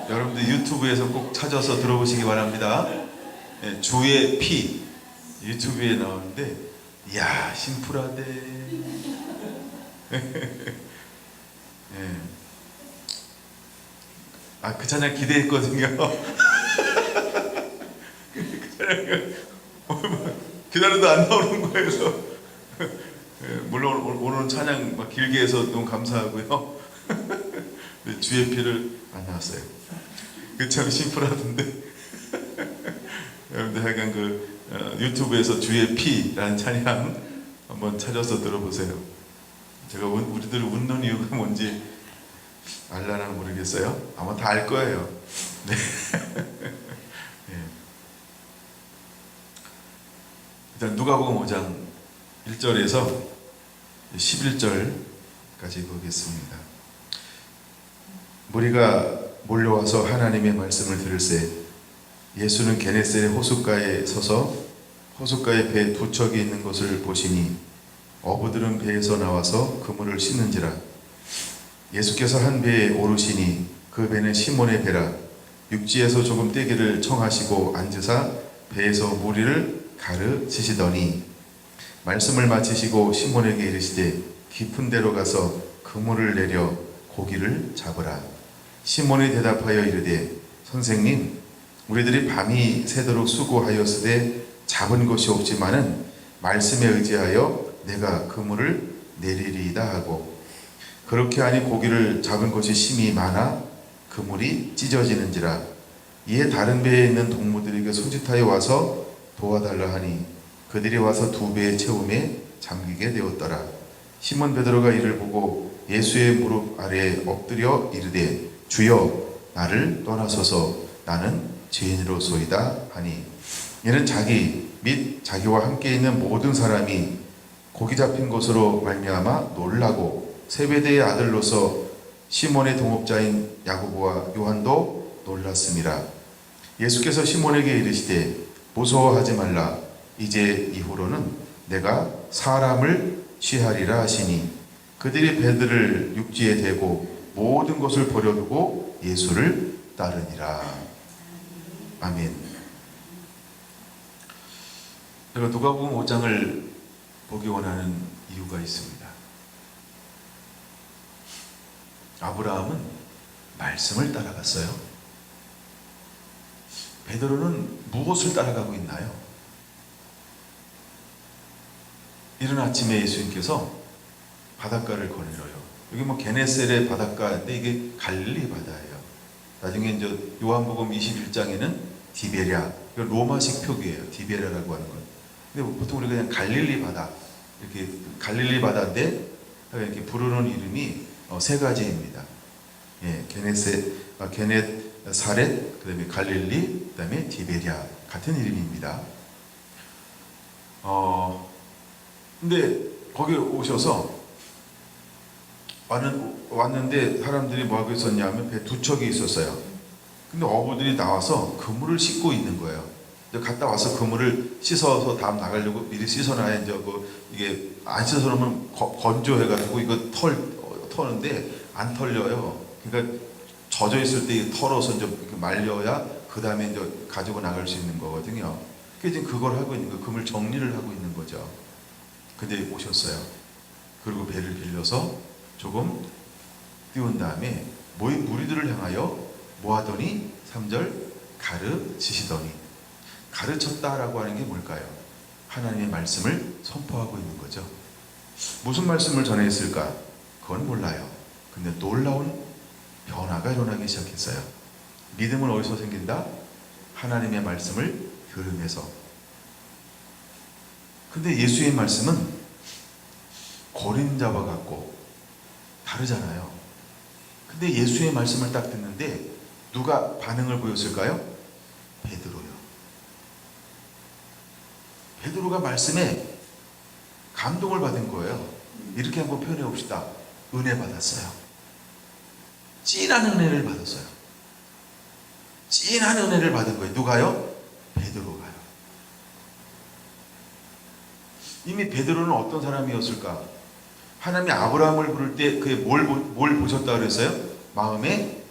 여러분들 유튜브에서 꼭 찾아서 들어보시기 바랍니다. 네, 주의 피 유튜브에 나오는데 이야 심플하대. 네. 그 찬양 기대했거든요. 그 찬양 기다려도 안 나오는 거여서 물론 오늘 찬양 막 길게 해서 너무 감사하고요. 주의 피를 안 나왔어요. 그 참 심플하던데. 여러분들 하여간 유튜브에서 주의 피라는 찬양 한번 찾아서 들어보세요. 제가 우리들 웃는 이유가 뭔지 알라나 모르겠어요. 아마 다 알 거예요. 네. 네. 일단 누가복음 5장 1절에서 11절까지 보겠습니다. 무리가 몰려와서 하나님의 말씀을 들을새 예수는 게네사렛 호숫가에 서서 호숫가에 배 두 척이 있는 것을 보시니 어부들은 배에서 나와서 그물을 씻는지라. 예수께서 한 배에 오르시니 그 배는 시몬의 배라. 육지에서 조금 떼기를 청하시고 앉으사 배에서 무리를 가르치시더니 말씀을 마치시고 시몬에게 이르시되 깊은 데로 가서 그물을 내려 고기를 잡으라. 시몬이 대답하여 이르되 선생님 우리들이 밤이 새도록 수고하였으되 잡은 것이 없지만은 말씀에 의지하여 내가 그물을 내리리이다 하고 그렇게 하니 고기를 잡은 것이 심히 많아 그물이 찢어지는지라. 이에 다른 배에 있는 동무들에게 소짓하여 와서 도와달라 하니 그들이 와서 두 배의 채움에 잠기게 되었더라. 시몬 베드로가 이를 보고 예수의 무릎 아래에 엎드려 이르되 주여 나를 떠나소서 나는 죄인으로소이다 하니 이는 자기 및 자기와 함께 있는 모든 사람이 고기 잡힌 것으로 말미암아 놀라고 세베대의 아들로서 시몬의 동업자인 야고보와 요한도 놀랐습니다. 예수께서 시몬에게 이르시되 무서워하지 말라. 이제 이후로는 내가 사람을 취하리라 하시니 그들이 배들을 육지에 대고 모든 것을 버려두고 예수를 따르니라. 아멘. 제가 누가복음 5장을 보기 원하는 이유가 있습니다. 아브라함은 말씀을 따라갔어요. 베드로는 무엇을 따라가고 있나요? 이른 아침에 예수님께서 바닷가를 거닐어요. 여기 게네사렛 바닷가인데 이게 갈릴리 바다예요. 나중에 이제 요한복음 21장에는 디베랴, 이건 로마식 표기예요. 디베랴라고 하는 건. 근데 보통 우리가 그냥 갈릴리 바다, 이렇게 갈릴리 바다인데 이렇게 부르는 이름이 세 가지입니다. 예, 게네사렛, 그다음에 갈릴리, 그다음에 디베랴 같은 이름입니다. 근데 거기 오셔서 왔는데 사람들이 뭐하고 있었냐면 배 두 척이 있었어요. 근데 어부들이 나와서 그물을 씻고 있는 거예요. 갔다 와서 그물을 씻어서 다음 나가려고 미리 씻어놔야 이제 이게 안 씻어놓으면 건조해가지고 이거 터는데 안 털려요. 그러니까 젖어 있을 때 털어서 이제 말려야 그 다음에 이제 가지고 나갈 수 있는 거거든요. 그래서 지금 그걸 하고 있는 거, 그물 정리를 하고 있는 거죠. 근데 오셨어요. 그리고 배를 빌려서 조금 띄운 다음에 무리들을 향하여 뭐하더니 3절 가르치시더니. 가르쳤다라고 하는 게 뭘까요? 하나님의 말씀을 선포하고 있는 거죠. 무슨 말씀을 전했을까? 그건 몰라요. 근데 놀라운 변화가 일어나기 시작했어요. 믿음은 어디서 생긴다? 하나님의 말씀을 들으면서. 근데 예수의 말씀은 고린자와 같고 다르잖아요. 근데 예수의 말씀을 딱 듣는데 누가 반응을 보였을까요? 베드로요. 베드로가 말씀에 감동을 받은 거예요. 이렇게 한번 표현해 봅시다. 은혜 받았어요. 찐한 은혜를 받았어요. 찐한 은혜를 받은 거예요. 누가요? 베드로가요. 이미 베드로는 어떤 사람이었을까? 하나님이 아브라함을 부를 때 그게 뭘 보셨다 그랬어요? 마음의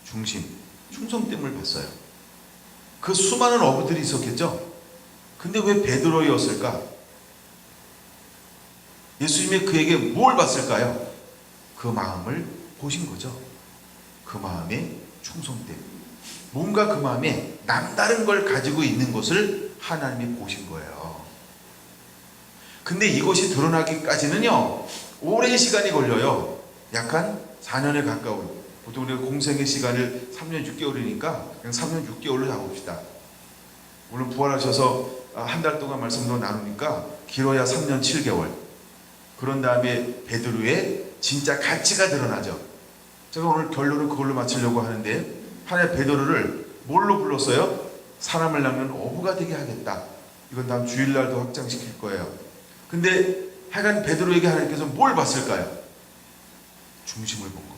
중심, 충성됨을 봤어요. 그 수많은 어부들이 있었겠죠? 근데 왜 베드로였을까? 예수님이 그에게 뭘 봤을까요? 그 마음을 보신 거죠. 그 마음의 충성됨. 뭔가 그 마음에 남다른 걸 가지고 있는 것을 하나님이 보신 거예요. 근데 이것이 드러나기까지는요, 오랜 시간이 걸려요. 약 한 4년에 가까운. 보통 우리가 공생의 시간을 3년 6개월이니까 그냥 3년 6개월로 잡읍시다. 물론 부활하셔서 한 달 동안 말씀도 나누니까 길어야 3년 7개월. 그런 다음에 베드로의 진짜 가치가 드러나죠. 제가 오늘 결론을 그걸로 마치려고 하는데, 하나님 베드로를 뭘로 불렀어요? 사람을 낳는 어부가 되게 하겠다. 이건 다음 주일날도 확장시킬 거예요. 근데 하여간 베드로에게 하나님께서 뭘 봤을까요? 중심을 본 거예요.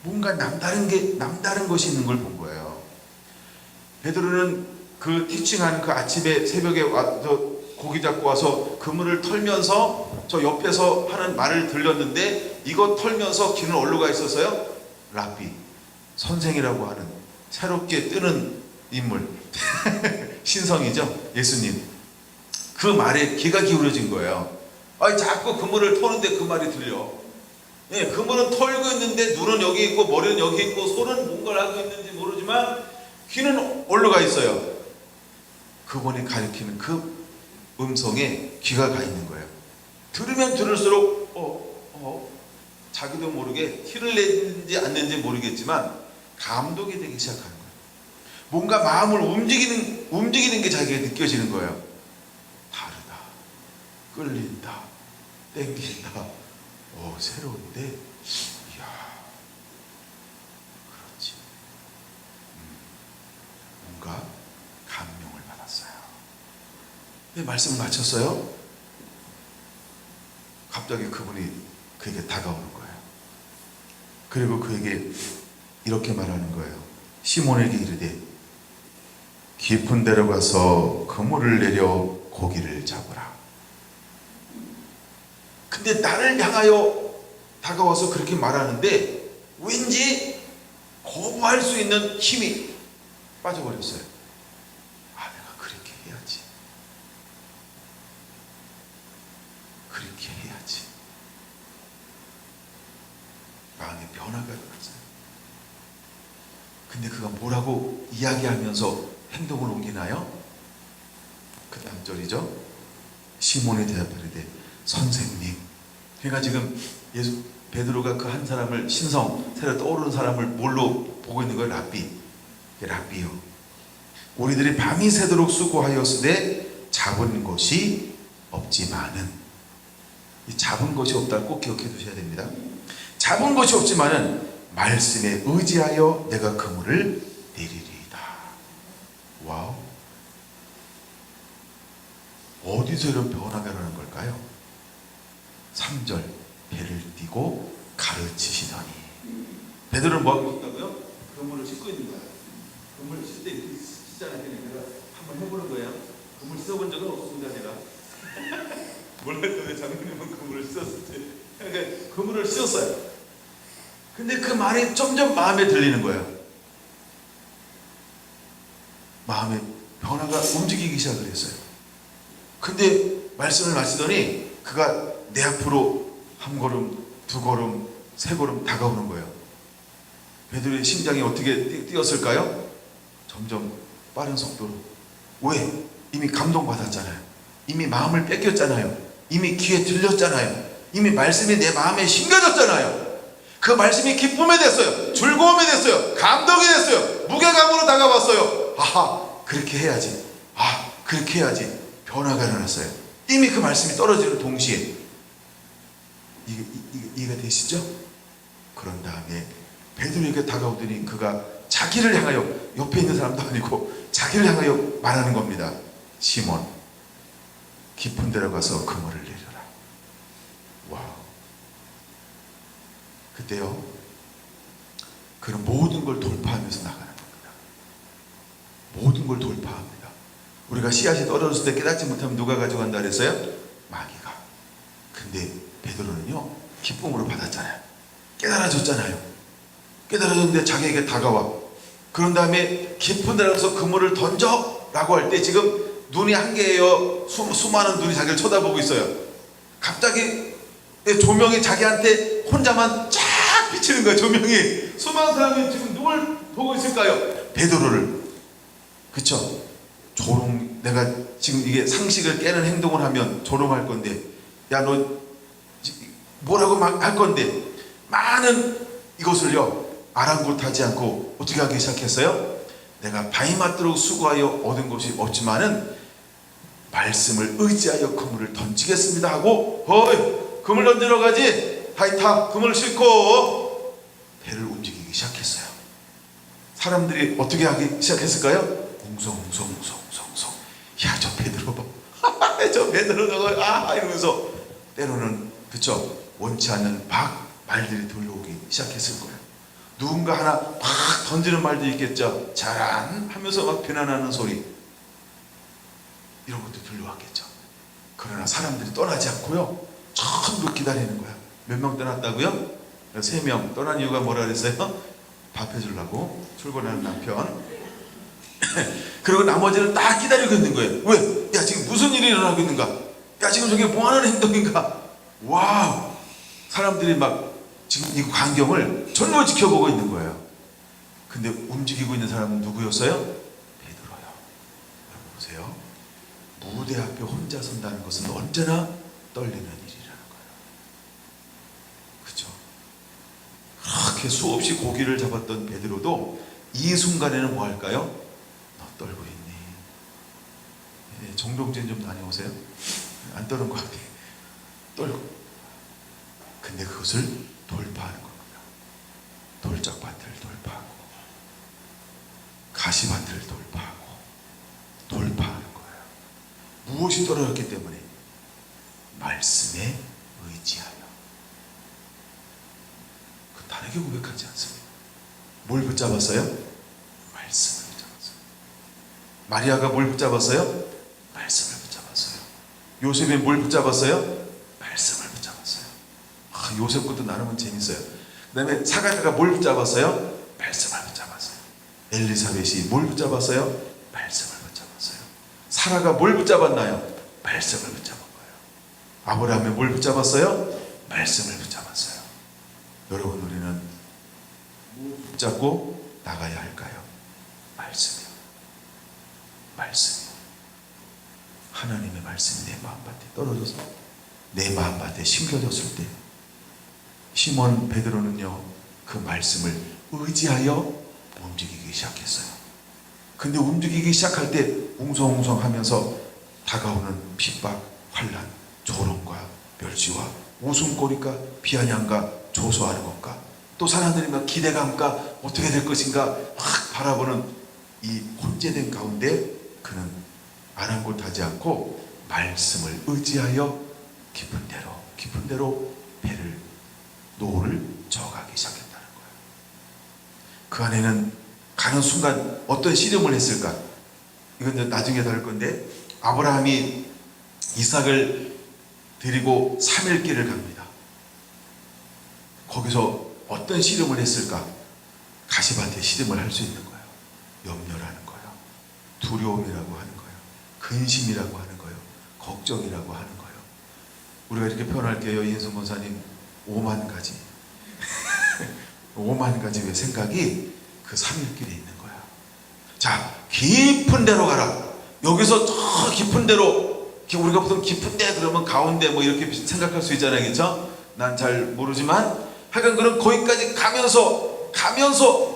뭔가 남다른 것이 있는 걸 본 거예요. 베드로는 그 티칭하는 그 아침에 새벽에 와서 고기 잡고 와서 그물을 털면서 저 옆에서 하는 말을 들렸는데, 이거 털면서 귀는 어디로 가 있었어요? 랍비, 선생이라고 하는 새롭게 뜨는 인물 신성이죠, 예수님. 그 말에 귀가 기울어진 거예요. 아니, 자꾸 그물을 터는데 그 말이 들려. 예, 그물은 털고 있는데 눈은 여기 있고 머리는 여기 있고 손은 뭔가를 하고 있는지 모르지만 귀는 어디로 가 있어요? 그분이 가리키는 그 음성에 귀가 가 있는 거예요. 들으면 들을수록 자기도 모르게 티를 내는지 안 내는지 모르겠지만 감동이 되기 시작하는 거예요. 뭔가 마음을 움직이는 게 자기가 느껴지는 거예요. 다르다, 끌린다, 땡긴다, 새로운데, 이야, 그렇지. 뭔가 감명을 받았어요. 네, 말씀을 마쳤어요. 갑자기 그분이 그에게 다가오는 거예요. 그리고 그에게 이렇게 말하는 거예요. 시몬에게 이르되 깊은 데로 가서 그물을 내려 고기를 잡으라. 근데 나를 향하여 다가와서 그렇게 말하는데 왠지 거부할 수 있는 힘이 빠져버렸어요. 내가 그렇게 해야지. 그렇게 해야지. 마음의 변화가 일어났어요. 근데 그가 뭐라고 이야기하면서 행동을 옮기나요? 그 다음 절이죠. 시몬이 대답하되 선생님. 그러니까 지금 베드로가 그 한 사람을, 신성 새로 떠오르는 사람을 뭘로 보고 있는 거예요? 랍비요. 우리들이 밤이 새도록 수고하였으되 잡은 것이 없지만은, 이 잡은 것이 없다를 꼭 기억해 두셔야 됩니다. 잡은 것이 없지만은 말씀에 의지하여 내가 그물을 내리리이다. 와우. 어디서 이런 변화가 일어나는 걸까요? 3절, 배를 띄고 가르치시더니. 베드로는 뭐하고 있다고요? 그물을 씻고 있는 거예요. 그물을 씻을 때 이렇게 씻잖아요. 내가 한번 해보는 거예요. 그물 씻어본 적은 없습니다, 제가. 몰랐죠. 왜 장로님은 그물을 씻었을지. 그러니까 그물을 씻었어요. 근데 그 말이 점점 마음에 들리는 거예요. 마음의 변화가 움직이기 시작을 했어요. 근데 말씀을 마치더니 그가 내 앞으로 한 걸음, 두 걸음, 세 걸음 다가오는 거예요. 베드로의 심장이 어떻게 뛰었을까요? 점점 빠른 속도로. 왜? 이미 감동받았잖아요. 이미 마음을 뺏겼잖아요. 이미 귀에 들렸잖아요. 이미 말씀이 내 마음에 심겨졌잖아요. 그 말씀이 기쁨이 됐어요. 즐거움이 됐어요. 감동이 됐어요. 무게감으로 다가왔어요. 그렇게 해야지. 그렇게 해야지. 변화가 일어났어요. 이미 그 말씀이 떨어지는 동시에. 이해가 되시죠? 그런 다음에 베드로에게 다가오더니 그가 자기를 향하여, 옆에 있는 사람도 아니고 자기를 향하여 말하는 겁니다. 시몬, 깊은 데로 가서 그물을 내려라. 와우. 그때요, 그는 모든 걸 돌파하면서 나가는 겁니다. 모든 걸 돌파합니다. 우리가 씨앗이 떨어졌을 때 깨닫지 못하면 누가 가져간다 그랬어요? 마귀가. 근데 베드로는요, 기쁨으로 받았잖아요. 깨달아졌잖아요. 깨달아졌는데 자기에게 다가와. 그런 다음에 깊은 데 가서 그물을 던져 라고 할 때 지금 눈이 한 개예요. 수많은 눈이 자기를 쳐다보고 있어요. 갑자기 조명이 자기한테 혼자만 쫙 비치는 거예요. 조명이. 수많은 사람이 지금 누굴 보고 있을까요? 베드로를. 그쵸? 조롱. 내가 지금 이게 상식을 깨는 행동을 하면 조롱할 건데, 야 너 뭐라고 막 할 건데, 많은 이것을요 아랑곳하지 않고 어떻게 하기 시작했어요? 내가 바위맞도록 수고하여 얻은 것이 없지만은 말씀을 의지하여 그물을 던지겠습니다 하고, 어이 그물 던지러 가지. 타 그물을 싣고 배를 움직이기 시작했어요. 사람들이 어떻게 하기 시작했을까요? 웅성웅성. 야 저 베드로 봐. 저 베드로 저거 이러면서 때로는, 그쵸, 원치 않는 말들이 들려오기 시작했을 거예요. 누군가 하나 막 던지는 말도 있겠죠. 잘안 하면서 막 비난하는 소리, 이런 것도 들려왔겠죠. 그러나 사람들이 떠나지 않고요, 전부 기다리는 거야. 몇 명 떠났다고요? 3명 떠난 이유가 뭐라 그랬어요? 밥 해주려고. 출근하는 남편. 그리고 나머지는 다 기다리고 있는 거예요. 왜? 야 지금 무슨 일이 일어나고 있는가? 야 지금 저게 뭐 하는 행동인가? 와우. 사람들이 막 지금 이 광경을 전부 지켜보고 있는 거예요. 근데 움직이고 있는 사람은 누구였어요? 베드로요. 여러분 보세요. 무대 앞에 혼자 선다는 것은 언제나 떨리는 일이라는 거예요. 그렇죠? 그렇게 수없이 고기를 잡았던 베드로도 이 순간에는 뭐 할까요? 너 떨고 있니? 네, 정동진 좀 다녀오세요. 안 떠는 것 같아. 떨고. 근데 그것을 돌파하는 겁니다. 돌짝밭을 돌파하고 가시밭을 돌파하는 거예요. 무엇이 떨어졌기 때문에? 말씀에 의지하여. 그 다르게 고백하지 않습니다. 뭘 붙잡았어요? 말씀을 붙잡았어요. 마리아가 뭘 붙잡았어요? 말씀을 붙잡았어요. 요셉이 뭘 붙잡았어요? 말씀을 붙잡았어요. 요셉 것도 나누면 재밌어요. 그 다음에 사가랴가 뭘 붙잡았어요? 말씀을 붙잡았어요. 엘리사벳이 뭘 붙잡았어요? 말씀을 붙잡았어요. 사라가 뭘 붙잡았나요? 말씀을 붙잡은 거예요. 아브라함이 뭘 붙잡았어요? 말씀을 붙잡았어요. 여러분, 우리는 뭘 붙잡고 나가야 할까요? 말씀이요. 말씀이요. 하나님의 말씀이 내 마음밭에 떨어져서 내 마음밭에 심겨졌을 때, 시몬 베드로는요 그 말씀을 의지하여 움직이기 시작했어요. 근데 움직이기 시작할 때 웅성웅성 하면서 다가오는 핍박, 환난, 조롱과 멸시와 웃음거리가 비아냥과 조소하는 것과 또 사람들이 막 기대감과 어떻게 될 것인가 막 바라보는 이 혼재된 가운데 그는 아랑곳하지 않고 말씀을 의지하여 깊은 데로 배를 노를 저어가기 시작했다는 거예요. 그 안에는 가는 순간 어떤 씨름을 했을까? 이건 나중에 다룰 건데, 아브라함이 이삭을 데리고 3일 길을 갑니다. 거기서 어떤 씨름을 했을까? 가시밭에 씨름을 할 수 있는 거예요. 염려라는 거예요. 두려움이라고 하는 거예요. 근심이라고 하는 거예요. 걱정이라고 하는 거예요. 우리가 이렇게 표현할게요. 이인성 권사님, 5만 가지 5만 가지 의 생각이 그 3일 길에 있는 거야. 자, 깊은 데로 가라. 여기서 저 깊은 데로, 우리가 보통 깊은 데 그러면 가운데 뭐 이렇게 생각할 수 있잖아요. 그렇죠? 난 잘 모르지만 하여간 그런 거기까지 가면서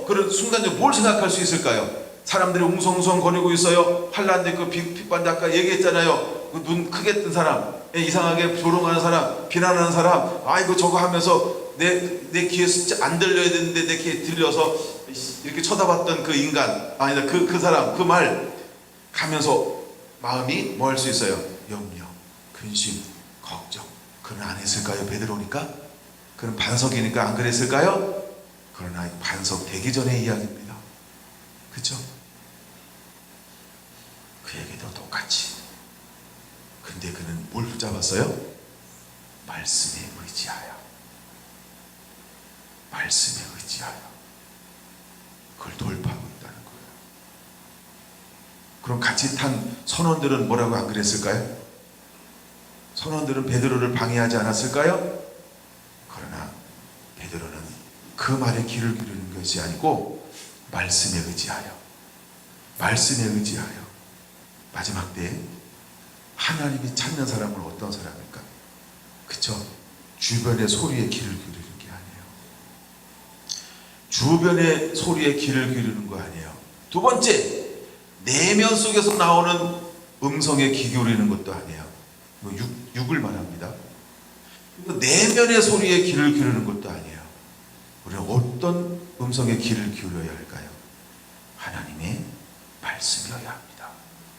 그런 순간적으로 뭘 생각할 수 있을까요? 사람들이 웅성웅성 거리고 있어요. 환란대 그 핍반대 아까 얘기했잖아요. 그 눈 크게 뜬 사람, 이상하게 조롱하는 사람, 비난하는 사람, 아이고 저거 하면서 내 귀에 안 들려야 되는데 내 귀에 들려서 이렇게 쳐다봤던 그 인간, 아니다 그 사람, 그 말 가면서 마음이 뭐 할 수 있어요? 염려, 근심, 걱정. 그는 안 했을까요? 베드로니까? 그는 반석이니까 안 그랬을까요? 그러나 반석 되기 전의 이야기입니다. 그렇죠? 그에게도 똑같이. 근데 그는 뭘 붙잡았어요? 말씀에 의지하여. 말씀에 의지하여. 그걸 돌파하고 있다는 거예요. 그럼 같이 탄 선원들은 뭐라고 안 그랬을까요? 선원들은 베드로를 방해하지 않았을까요? 그러나 베드로는 그 말에 귀를 기울이는 것이 아니고 말씀에 의지하여, 말씀에 의지하여. 마지막 때에 하나님이 찾는 사람은 어떤 사람일까? 그쵸? 주변의 소리에 귀를 기울이는 게 아니에요. 주변의 소리에 귀를 기울이는 거 아니에요. 두 번째, 내면 속에서 나오는 음성에 귀 기울이는 것도 아니에요. 육을 말합니다. 내면의 소리에 귀를 기울이는 것도 아니에요. 우리는 어떤 음성에 귀를 기울여야 할까요? 하나님의 말씀이어야 합니다.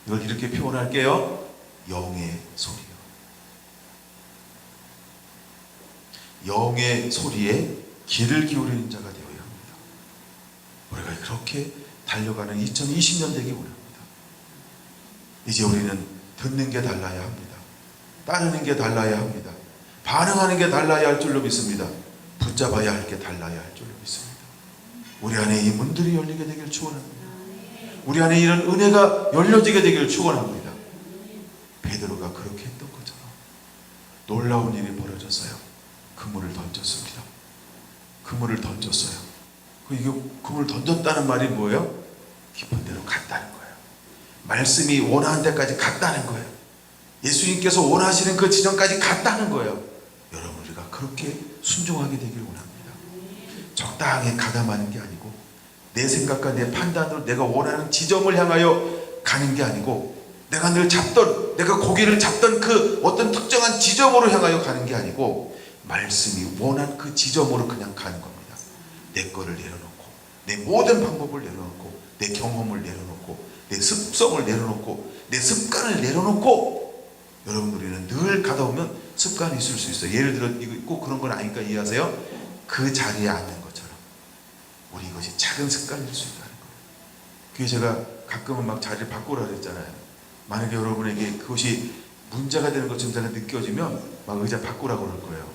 이걸 이렇게 표현할게요. 영의 소리요. 영의 소리에 귀를 기울이는 자가 되어야 합니다. 우리가 그렇게 달려가는 2020년 되기 원합니다. 이제 우리는 듣는 게 달라야 합니다. 따르는 게 달라야 합니다. 반응하는 게 달라야 할 줄로 믿습니다. 붙잡아야 할 게 달라야 할 줄로 믿습니다. 우리 안에 이 문들이 열리게 되길 축원합니다. 우리 안에 이런 은혜가 열려지게 되길 축원합니다. 베드로가 그렇게 했던 것처럼 놀라운 일이 벌어졌어요. 그물을 던졌습니다. 그물을 던졌어요. 이게 그물을 던졌다는 말이 뭐예요? 깊은 데로 갔다는 거예요. 말씀이 원하는 데까지 갔다는 거예요. 예수님께서 원하시는 그 지점까지 갔다는 거예요. 여러분, 우리가 그렇게 순종하게 되길 원합니다. 적당히 가담하는 게 아니고 내 생각과 내 판단으로 내가 원하는 지점을 향하여 가는 게 아니고 내가 늘 잡던, 내가 고개를 잡던 그 어떤 특정한 지점으로 향하여 가는 게 아니고 말씀이 원한 그 지점으로 그냥 가는 겁니다. 내 거를 내려놓고, 내 모든 방법을 내려놓고, 내 경험을 내려놓고, 내 습성을 내려놓고, 내 습관을 내려놓고. 여러분, 우리는 늘 가다 보면 습관이 있을 수 있어요. 예를 들어 이거 꼭 그런 건 아니니까 이해하세요. 그 자리에 앉는 것처럼 우리 이것이 작은 습관일 수 있다는 거예요. 그게 제가 가끔은 막 자리를 바꾸라 그랬잖아요. 만약에 여러분에게 그것이 문제가 되는 것처럼 제가 느껴지면 막 의자 바꾸라고 그럴 거예요.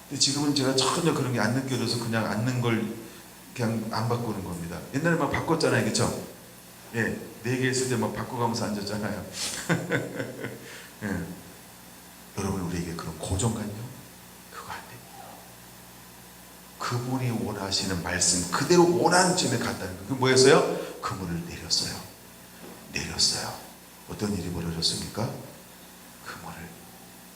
근데 지금은 제가 전혀 그런 게 안 느껴져서 그냥 앉는 걸 그냥 안 바꾸는 겁니다. 옛날에 막 바꿨잖아요. 그렇죠? 예, 4개 있을 때 막 바꿔가면서 앉았잖아요. 예. 여러분, 우리에게 그런 고정관념 그거 안 됩니다. 그분이 원하시는 말씀 그대로 원하는 점에 갔다는 거예요. 그 뭐였어요? 그물을 내렸어요. 내렸어요. 어떤 일이 벌어졌습니까? 그물을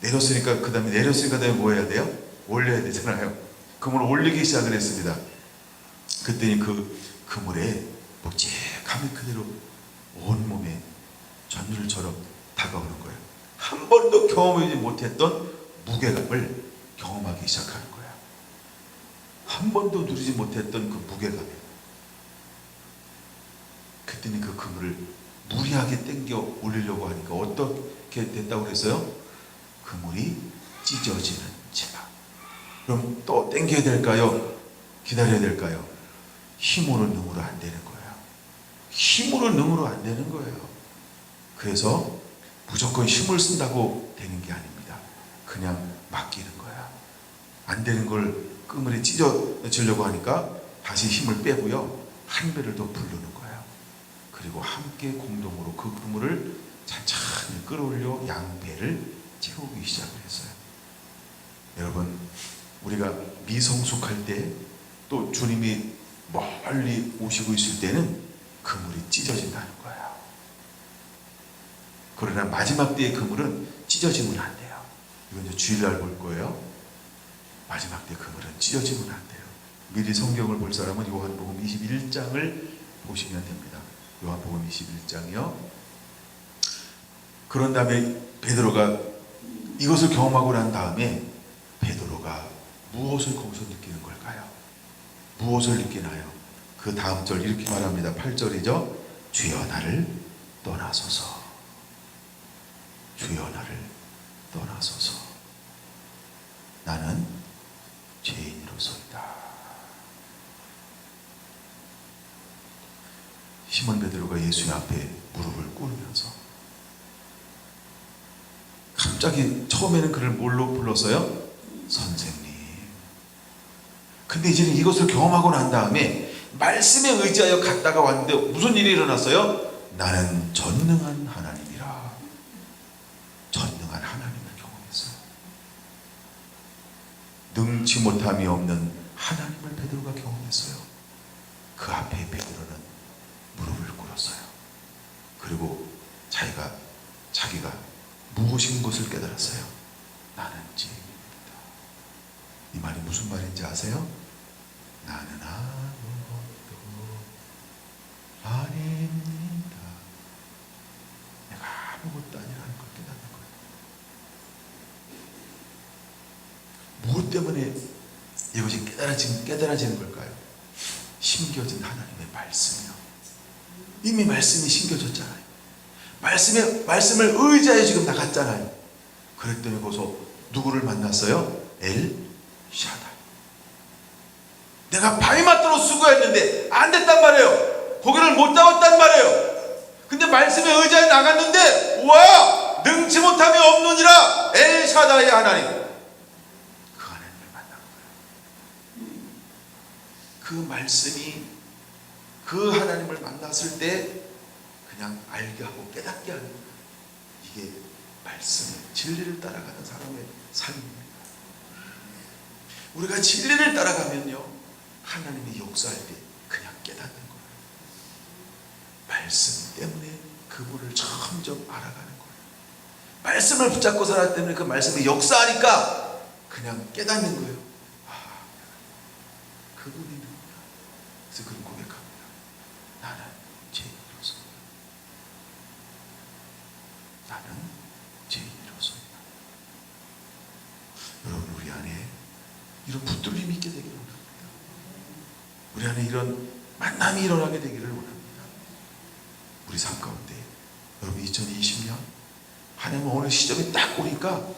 내렸으니까 그 다음에 뭐 해야 돼요? 올려야 되잖아요. 그물을 올리기 시작을 했습니다. 그랬더니 그 그물에 묵직함이 그대로 온몸에 전율처럼 다가오는 거예요. 한 번도 경험하지 못했던 무게감을 경험하기 시작하는 거예요. 한 번도 누리지 못했던 그 무게감에. 그랬더니 그 그물을 무리하게 당겨 올리려고 하니까 어떻게 됐다고 그랬어요? 그물이 찢어지는 지막. 그럼 또 당겨야 될까요? 기다려야 될까요? 힘으로 능으로 안 되는 거예요. 힘으로 능으로 안 되는 거예요. 그래서 무조건 힘을 쓴다고 되는 게 아닙니다. 그냥 맡기는 거야. 안 되는 걸 그물에 찢어지려고 하니까 다시 힘을 빼고요. 한 배를 더 부르는 거야. 그리고 함께 공동으로 그 그물을 천천히 끌어올려 양배를 채우기 시작을 했어요. 여러분, 우리가 미성숙할 때 또 주님이 멀리 오시고 있을 때는 그물이 찢어진다는 거예요. 그러나 마지막 때의 그물은 찢어지면 안 돼요. 이건 이제 주일날 볼 거예요. 마지막 때 그물은 찢어지면 안 돼요. 미리 성경을 볼 사람은 요한복음 21장을 보시면 됩니다. 요한복음 21장이요. 그런 다음에 베드로가 이것을 경험하고 난 다음에 베드로가 무엇을 거기서 느끼는 걸까요? 무엇을 느끼나요? 그 다음 절 이렇게 말합니다. 8절이죠. 주여 나를 떠나소서. 주여 나를 떠나소서. 나는 죄인으로소이다. 시몬 베드로가 예수님 앞에 무릎을 꿇으면서 갑자기 처음에는 그를 뭘로 불렀어요? 선생님. 근데 이제는 이것을 경험하고 난 다음에 말씀에 의지하여 갔다가 왔는데 무슨 일이 일어났어요? 나는 전능한 하나님이라. 전능한 하나님을 경험했어요. 능치 못함이 없는 하나님을 베드로가 경험했어요. 그 앞에 베드로는 무릎을 꿇었어요. 그리고 자기가 무엇인 것을 깨달았어요. 나는 죄인입니다. 이 말이 무슨 말인지 아세요? 나는 아무것도 아닙니다. 내가 아무것도 아니라는 걸 깨닫는 거예요. 무엇 때문에 이것이 깨달아지는 걸까요? 심겨진 하나님의 말씀이요. 이미 말씀이 심겨졌잖아요. 말씀을 의지하여 지금 나갔잖아요. 그랬더니 거기서 누구를 만났어요? 엘 샤다이. 내가 바위 맞도록 수고했는데 안 됐단 말이에요. 고기를 못 잡았단 말이에요. 근데 말씀에 의지하여 나갔는데 와! 능치 못함이 없느니라 엘 샤다이 하나님. 그 하나님을 만난 거예요. 그 말씀이 그 하나님을 만났을 때 그냥 알게 하고 깨닫게 하는 거예요. 이게 말씀을, 진리를 따라가는 사람의 삶입니다. 우리가 진리를 따라가면요, 하나님이 역사할 때 그냥 깨닫는 거예요. 말씀 때문에 그분을 점점 알아가는 거예요. 말씀을 붙잡고 살았기 때문에 그 말씀이 역사하니까 그냥 깨닫는 거예요. 아, 그분이 누구냐. 그래서 그는 고백합니다. 나는 죄인으로서. 나는 죄인으로서이다. 여러분, 우리 안에 이런 붙들림이 있게 되기를 원합니다. 우리 안에 이런 만남이 일어나게 되기를 원합니다. 우리 삶 가운데 여러분 2020년 하나님 어느 시점에 딱 오니까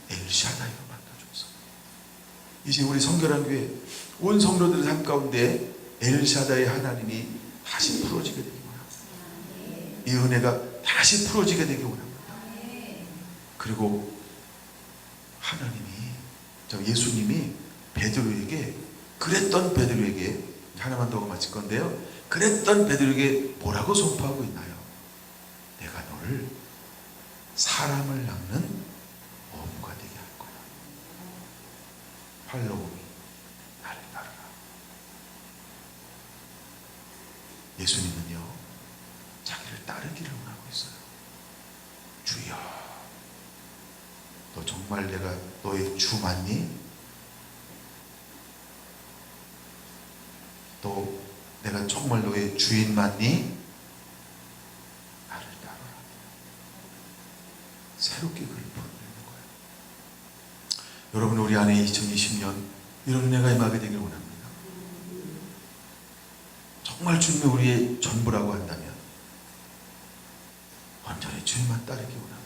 엘샤다이로 만나줘서 이제 우리 성결한 교회 온 성도들의 삶 가운데 엘샤다이 하나님이 다시 풀어지게 되기 원합니다. 이 은혜가 다시 풀어지게 되기 원합니다. 그리고 예수님이 베드로에게 그랬던 베드로에게 하나만 더 마칠 건데요. 그랬던 베드로에게 뭐라고 선포하고 있나요? 내가 너를 사람을 낚는 어부가 되게 할 거야. 팔로우미, 나를 따르라. 예수님은요, 자기를 따르기를 원하고 있어요. 주여, 너 정말 내가 너의 주 맞니? 또 내가 정말 너의 주인 맞니? 나를 따르라. 새롭게 그를 부르는 거예요. 여러분, 우리 안에 2020년 이런 은혜가 임하게 되길 원합니다. 정말 주님이 우리의 전부라고 한다면 완전히 주님만 따르기 원합니다.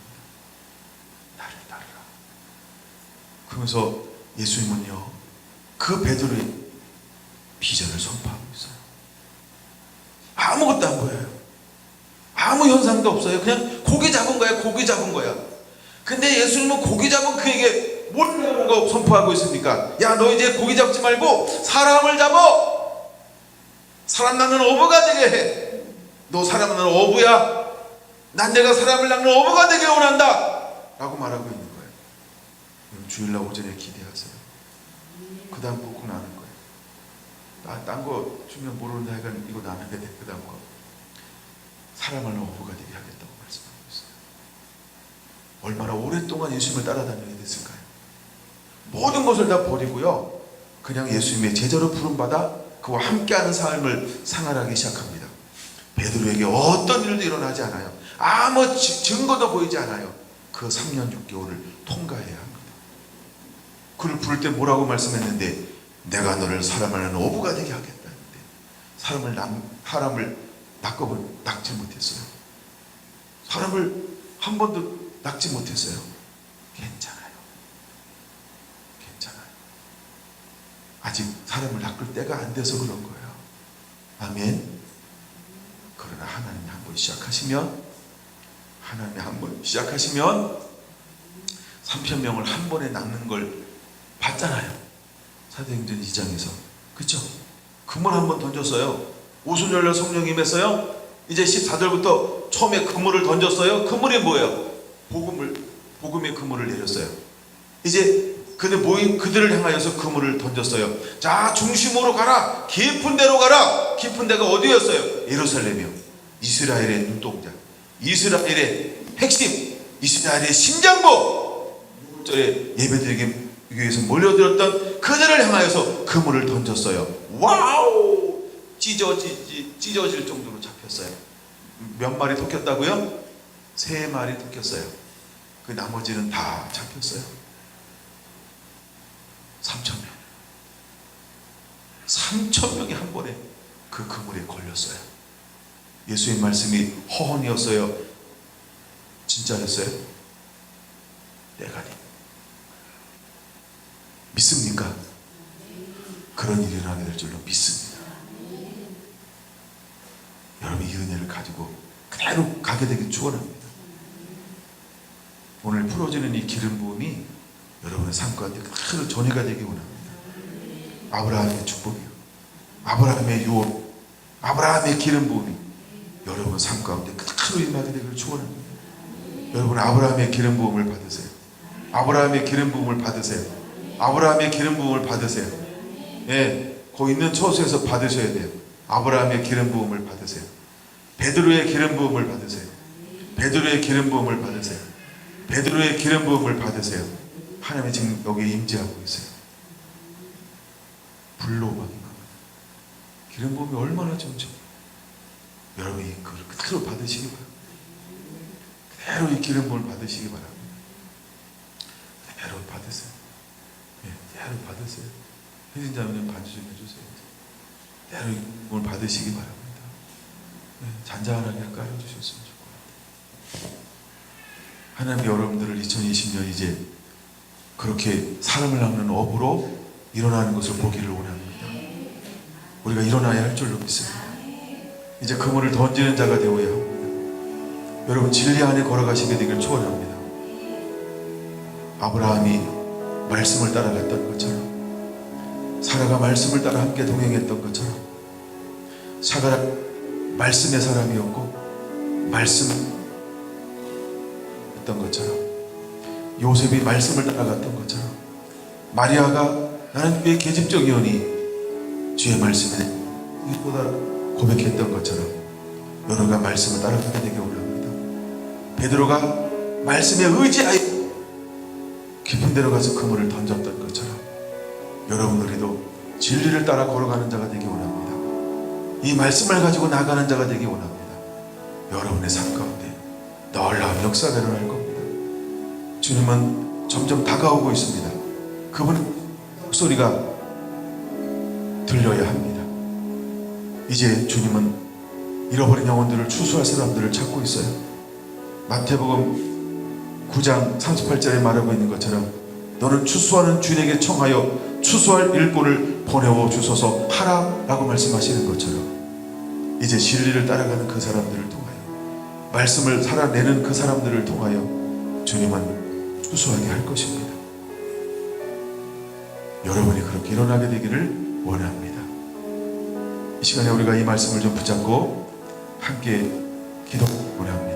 나를 따르라. 그러면서 예수님은요, 그 베드로의 비전을 선포하고 있어요. 아무것도 안 보여요. 아무 현상도 없어요. 그냥 고기 잡은 거야. 고기 잡은 거야. 근데 예수님은 고기 잡은 그에게 뭘 선포하고 있습니까? 야, 너 이제 고기 잡지 말고 사람을 잡아. 사람 낚는 어부가 되게 해. 너 사람 낚는 어부야. 난 내가 사람을 낚는 어부가 되길 원한다 라고 말하고 있는 거예요. 주일날 오전에 기대하세요. 그 다음 복구 나는 거예요. 딴 거 주면 모르는데 하여간 이거 나눠야 돼. 그 다음 거 사람을 어부가 되게 하겠다고 말씀하고 있어요. 얼마나 오랫동안 예수님을 따라다니게 됐을까요? 모든 것을 다 버리고요, 그냥 예수님의 제자로 부름받아 그와 함께하는 삶을 생활하기 시작합니다. 베드로에게 어떤 일도 일어나지 않아요. 아무 증거도 보이지 않아요. 그 3년 6개월을 통과해야 합니다. 그를 부를 때 뭐라고 말씀했는데, 내가 너를 사람을 어부가 되게 하겠다는데 사람을 낚지 못했어요. 사람을 한 번도 낚지 못했어요. 괜찮아요. 괜찮아요. 아직 사람을 낚을 때가 안 돼서 그런 거예요. 아멘. 그러나 하나님이 한번 시작하시면 3,000명을 한 번에 낚는 걸 봤잖아요. 사도행전 2장에서. 그쵸? 그물 한 번 던졌어요. 오순절날 성령 임했어요. 이제 14절부터 처음에 그물을 던졌어요. 그물이 뭐예요? 복음의 그물을 내렸어요. 이제 그들을 향하여서 그물을 던졌어요. 자, 중심으로 가라. 깊은 데로 가라. 깊은 데가 어디였어요? 예루살렘이요. 이스라엘의 눈동자, 이스라엘의 핵심, 이스라엘의 심장부. 6절에 예배드리기 위해서 몰려들었던 그들을 향하여서 그물을 던졌어요. 와우! 찢어질 정도로 잡혔어요. 몇 마리 덮였다고요? 3마리 덮였어요. 그 나머지는 다 잡혔어요. 3,000명. 3,000명이 한 번에 그 그물에 걸렸어요. 예수의 말씀이 허언이었어요? 진짜였어요? 내가니 믿습니까? 그런 일이 일어나게 될 줄로 믿습니다. 여러분, 이 은혜를 가지고 그대로 가게 되길 축원합니다. 오늘 풀어지는 이 기름 부음이 여러분의 삶 가운데 그대로 전이가 되기 원합니다. 아브라함의 축복이요, 아브라함의 유업, 아브라함의 기름 부음이 여러분 삶 가운데 그대로 임하게 되기를 축원합니다. 여러분, 아브라함의 기름 부음을 받으세요. 아브라함의 기름 부음을 받으세요. 아브라함의 기름 부음을 받으세요. 예, 거기 있는 처소에서 받으셔야 돼요. 아브라함의 기름 부음을 받으세요. 베드로의 기름 부음을 받으세요. 베드로의 기름 부음을 받으세요. 베드로의 기름 부음을 받으세요. 하나님이 지금 여기에 임재하고 있어요. 불로방인 겁니다. 기름 부음이 얼마나 좋은지 여러분이 그걸 그대로 받으시기 바랍니다. 그대로 이 기름 부음을 받으시기 바랍니다. 그대로 받으세요. 예, 그대로 받으세요. 혜진자매님 반주 좀 해주세요. 그대로 이 부음을 받으시기 바랍니다. 예, 잔잔하게 깔아주셨으면 좋겠습니다. 하나님, 여러분들을 2020년 이제 그렇게 사람을 낚는 업으로 일어나는 것을 보기를 원합니다. 우리가 일어나야 할 줄로 믿습니다. 이제 그물을 던지는 자가 되어야 합니다. 여러분, 진리 안에 걸어가시게 되기를 축원합니다. 아브라함이 말씀을 따라갔던 것처럼, 사라가 말씀을 따라 함께 동행했던 것처럼, 사라가 말씀의 사람이었고 말씀 했던 것처럼, 요셉이 말씀을 따라갔던 것처럼, 마리아가 나는 주의 계집종이오니 주의 말씀에 이보다 고백했던 것처럼 여러가 말씀을 따라가게 되기 원합니다. 베드로가 말씀에 의지하여 깊은 데로 가서 그물을 던졌던 것처럼 여러분들도 진리를 따라 걸어가는 자가 되기 원합니다. 이 말씀을 가지고 나가는 자가 되기 원합니다. 여러분의 삶 가운데 놀라운 역사가 일어날 겁니다. 주님은 점점 다가오고 있습니다. 그분은 목소리가 들려야 합니다. 이제 주님은 잃어버린 영혼들을 추수할 사람들을 찾고 있어요. 마태복음 9장 38절에 말하고 있는 것처럼 너는 추수하는 주인에게 청하여 추수할 일꾼을 보내어 주소서 하라 라고 말씀하시는 것처럼 이제 진리를 따라가는 그 사람들을 통하여, 말씀을 살아내는 그 사람들을 통하여 주님은 추수하게 할 것입니다. 여러분이 그렇게 일어나게 되기를 원합니다. 이 시간에 우리가 이 말씀을 좀 붙잡고 함께 기도 원합니다.